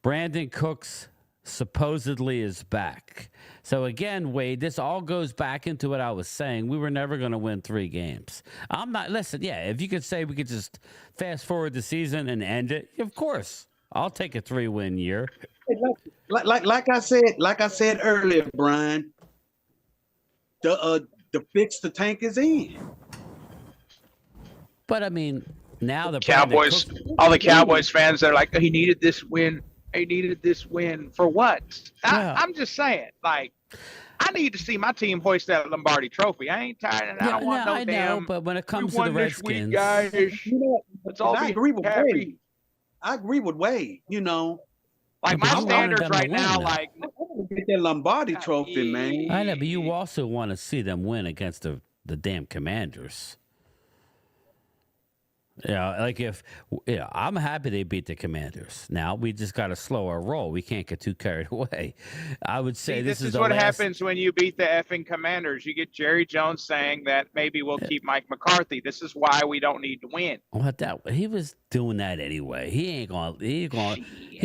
Brandon Cooks supposedly is back. So again, Wade, this all goes back into what I was saying. We were never going to win 3 games. If you could say we could just fast forward the season and end it, of course. I'll take a 3-win year. Like I said earlier, Brian, the fix the tank is in. But I mean, now the Cowboys, all the Cowboys fans are like, he needed this win. He needed this win for what? I'm just saying, like, I need to see my team hoist that Lombardi Trophy. I ain't tired, and I don't want no damn. But when it comes to the Redskins, guys, let's all be happy. Wade. I agree with Wade. Like my standards right now, like get that Lombardi Trophy, man. I know, but you also want to see them win against the damn Commanders. I'm happy they beat the Commanders. Now we just got to slow our roll. We can't get too carried away. I would say this is what happens when you beat the effing Commanders. You get Jerry Jones saying that maybe we'll keep Mike McCarthy. This is why we don't need to win. He was doing that anyway. He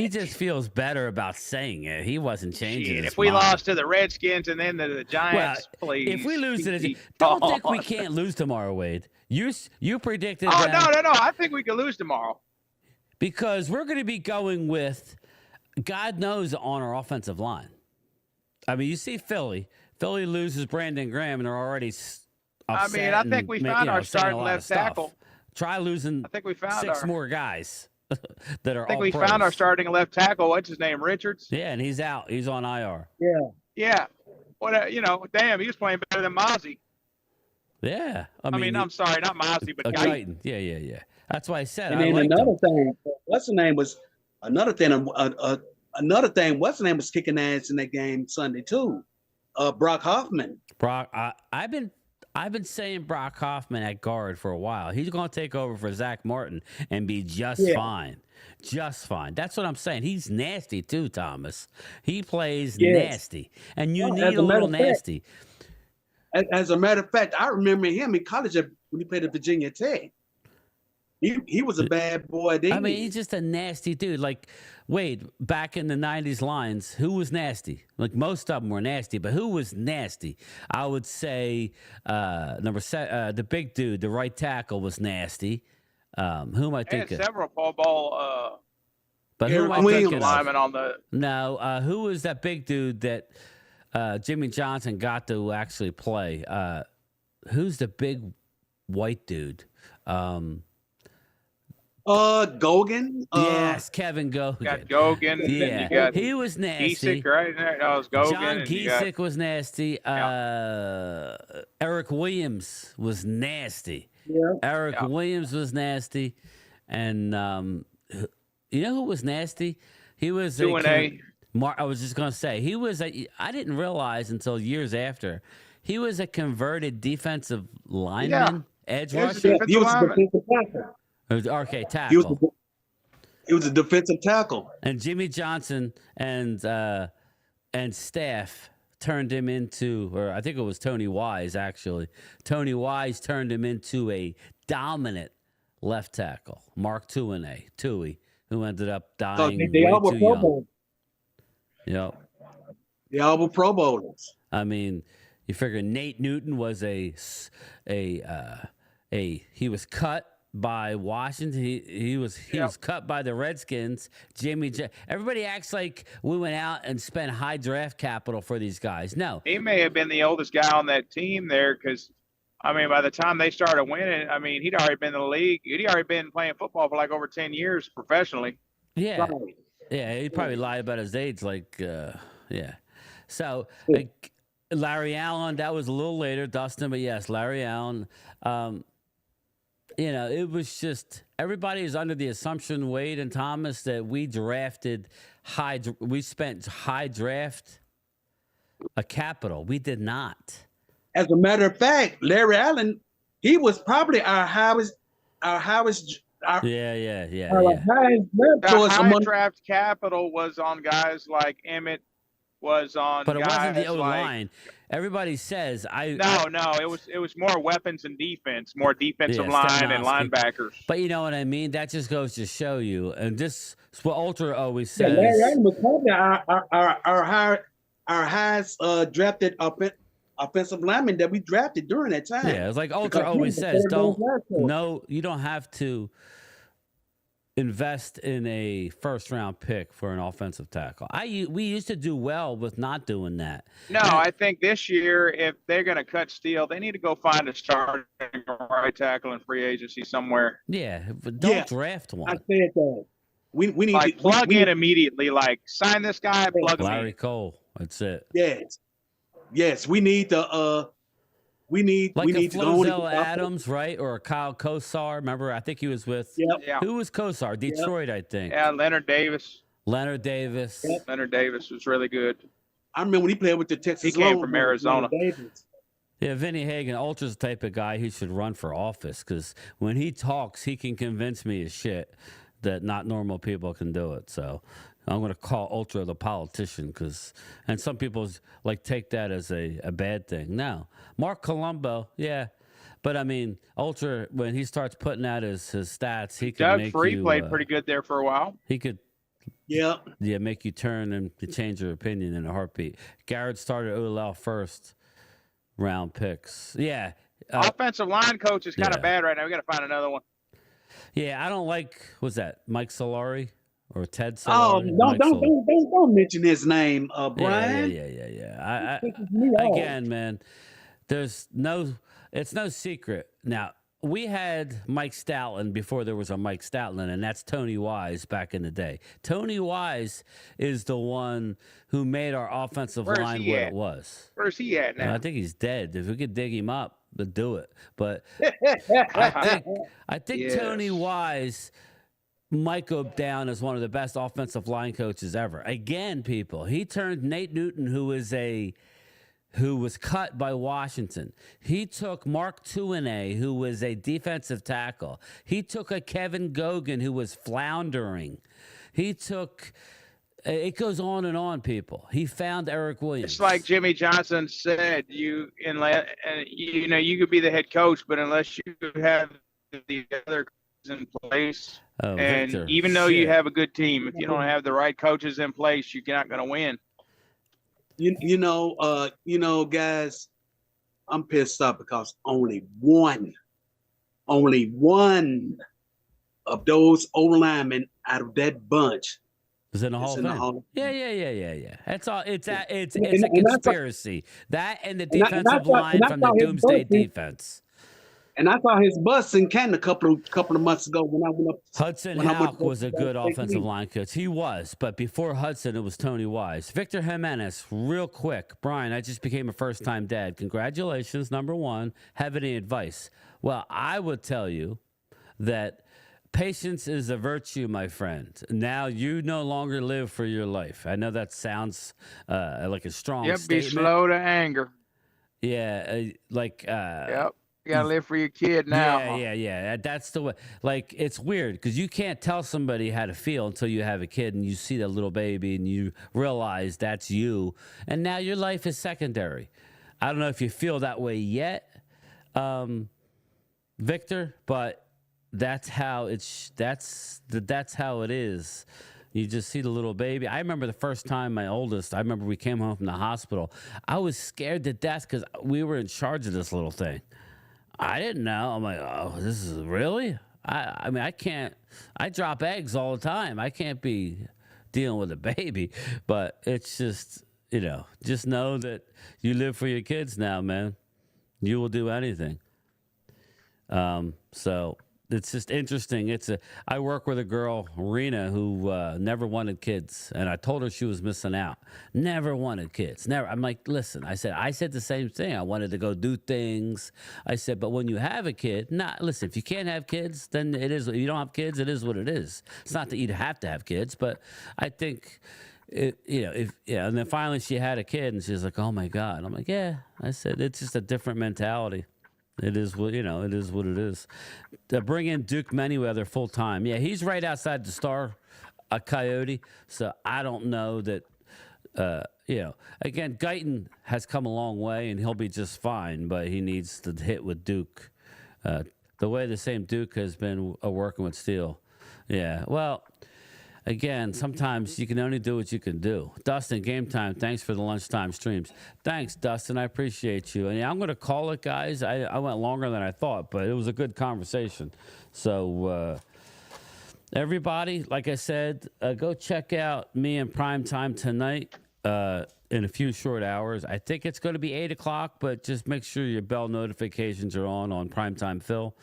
just feels better about saying it. He wasn't changing his If we mind. lost to the Redskins and then to the Giants, please. If we lose to the don't think we can't lose tomorrow, Wade. You predicted Oh, that. no. I think we could lose tomorrow. Because we're going to be going with, God knows, on our offensive line. I mean, you see Philly. Philly loses Brandon Graham, and they're already upset. I think we found our starting left tackle. Try losing 6 more guys that are all I think we pros. found our starting left tackle. What's his name? Richards? Yeah, and he's out. He's on IR. Yeah. What? Damn, he was playing better than Mozzie. Yeah. I mean, I'm sorry, not Mozzie, but Guyton. Yeah. That's why I said. And then another thing, what's the name was another thing. What's the name was kicking ass in that game Sunday too. Brock Hoffman. I've been saying Brock Hoffman at guard for a while. He's going to take over for Zach Martin and be just fine. Just fine. That's what I'm saying. He's nasty too, Thomas. He plays nasty, and you need a little nasty. As a matter of fact, I remember him in college when he played at Virginia Tech. He was a bad boy. I mean, he's just a nasty dude. Like, Wade, back in the 90s lines, who was nasty? Like, most of them were nasty, but who was nasty? I would say the big dude, the right tackle, was nasty. Who am I thinking? Several Pro Bowl but who am I thinking linemen on the... No, who was that big dude that Jimmy Johnson got to actually play? Who's the big white dude? Gogan. Yes, Kevin Gogan. You got Gogan. Yeah, you got he was nasty. Giesick, right? No, it was Gogan. John Giesick was nasty. Eric Williams was nasty. Yeah. Eric Williams was nasty. And you know who was nasty? He was I was just going to say, I didn't realize until years after, he was a converted defensive lineman, edge rusher. He was a defensive tackle. Okay, tackle. He was a defensive tackle. And Jimmy Johnson and staff turned him into, or I think it was Tony Wise, actually. Tony Wise turned him into a dominant left tackle, Mark Tui, who ended up dying way too young. Yep. The all were Pro Bowlers. I mean, you figure Nate Newton was he was cut by Washington. He was cut by the Redskins. Everybody acts like we went out and spent high draft capital for these guys. No. He may have been the oldest guy on that team there because, I mean, by the time they started winning, I mean, he'd already been in the league. He'd already been playing football for like over 10 years professionally. Yeah. Right. Yeah, he probably lied about his age. So Larry Allen, that was a little later, Dustin, but yes, Larry Allen. It was just everybody is under the assumption, Wade and Thomas, that we spent high draft a capital. We did not. As a matter of fact, Larry Allen, he was probably our highest. Yeah. The high draft capital was on guys like Emmett, was on but it guys wasn't the O-line. like, Everybody says it was more weapons and defense, more defensive line and linebackers. But you know what I mean? That just goes to show you, and this is what Ultra always says. Larry Allen was probably our highest drafted offensive lineman that we drafted during that time. Yeah, it's like Ultra always says, you don't have to invest in a first-round pick for an offensive tackle. We used to do well with not doing that. No, I think this year, if they're going to cut Steele, they need to go find a starting right tackle in free agency somewhere. Yeah, but don't draft one. I said that. We need to plug in immediately. Like, sign this guy, plug him in. Larry Cole. That's it. Yes. We need to. We need to go on Adams, right? Or a Kyle Kosar. Remember, I think he was with. Yep. Yeah. Who was Kosar? Detroit, I think. Yeah, Leonard Davis. Yep. Leonard Davis was really good. I remember when he played with the Texas. He came from Arizona. Yeah, Vinny Hagan, Ultra's the type of guy who should run for office because when he talks, he can convince me of shit that not normal people can do it. So I'm going to call Ultra the politician and some people take that as a bad thing. No, Mark Colombo, yeah. But I mean, Ultra, when he starts putting out his stats, he can Doug make Free you, played pretty good there for a while. He could, make you turn and change your opinion in a heartbeat. Garrett started OLL first round picks. Yeah. Offensive line coach is kind of bad right now. We got to find another one. Yeah, I don't like. What's that? Mike Solari or Ted Solari? Oh, don't mention his name, Brian. Yeah. Again, man, it's no secret. Now, we had Mike Stoutland before there was a Mike Stoutland, and that's Tony Wise back in the day. Tony Wise is the one who made our offensive line what it was. Where's he at now? I think he's dead. If we could dig him up, we'd do it. But I think Yes. Tony Wise might go down as one of the best offensive line coaches ever. Again, people, he turned Nate Newton, who was cut by Washington. He took Mark Tuinei, who was a defensive tackle. He took a Kevin Gogan, who was floundering. He took. It goes on, people. He found Eric Williams. It's like Jimmy Johnson said, you could be the head coach, but unless you have the other coaches in place, and Victor, even though you have a good team, if you don't have the right coaches in place, you're not going to win. Guys, I'm pissed off because only one of those O-linemen out of that bunch is in the Hall of Fame. Yeah. That's all. It's a conspiracy. That and the defensive line from the Doomsday defense. And I saw his bus in Canton a couple of months ago when I went up. Hudson Houck was a good offensive line coach. He was, but before Hudson, it was Tony Wise. Victor Jimenez, real quick. Brian, I just became a first-time dad. Congratulations, number one. Have any advice? Well, I would tell you that patience is a virtue, my friend. Now you no longer live for your life. I know that sounds like a strong statement. Be slow to anger. Yeah, Yep. You gotta live for your kid now. Yeah. That's the way. Like, it's weird because you can't tell somebody how to feel until you have a kid and you see that little baby and you realize that's you. And now your life is secondary. I don't know if you feel that way yet, Victor, but that's how it is. You just see the little baby. I remember the first time we came home from the hospital. I was scared to death because we were in charge of this little thing. I didn't know. I'm like, oh, this is really? I mean, I drop eggs all the time. I can't be dealing with a baby. But it's just, just know that you live for your kids now, man. You will do anything. So it's just interesting. I work with a girl, Rena, who never wanted kids, and I told her she was missing out. Never wanted kids. Never. I'm like, listen. I said the same thing. I wanted to go do things. I said, but when you have a kid, listen. If you can't have kids, then it is. If you don't have kids, it is what it is. It's not that you have to have kids, but I think. And then finally she had a kid, and she's like, "Oh my God!" I'm like, "Yeah." I said, "It's just a different mentality. It is what it is what it is." To bring in Duke Manyweather full time, yeah, he's right outside the Star, Coyote. So I don't know that. Again, Guyton has come a long way, and he'll be just fine, but he needs to hit with Duke, the way the same Duke has been working with Steele. Yeah, well. Again, sometimes you can only do what you can do. Dustin, game time. Thanks for the lunchtime streams. Thanks, Dustin. I appreciate you. And yeah, I'm going to call it, guys. I went longer than I thought, but it was a good conversation. So, everybody, like I said, go check out me in Primetime tonight in a few short hours. I think it's going to be 8 o'clock, but just make sure your bell notifications are on Primetime Phil.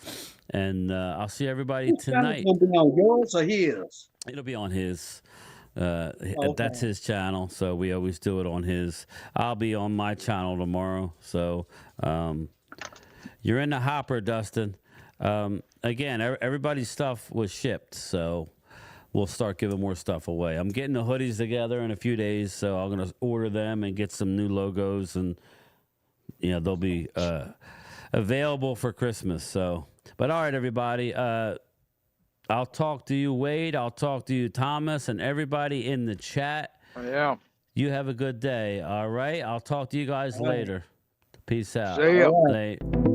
And I'll see everybody tonight. It's going to be on yours or his? It'll be on his. That's his channel, so we always do it on his. I'll be on my channel tomorrow, so you're in the hopper, Dustin. Again, everybody's stuff was shipped, so we'll start giving more stuff away. I'm getting the hoodies together in a few days, so I'm going to order them and get some new logos, and they'll be available for Christmas. So, but all right, everybody. I'll talk to you, Wade. I'll talk to you, Thomas, and everybody in the chat. Yeah. You have a good day. All right. I'll talk to you guys later. Peace out. See ya. Right.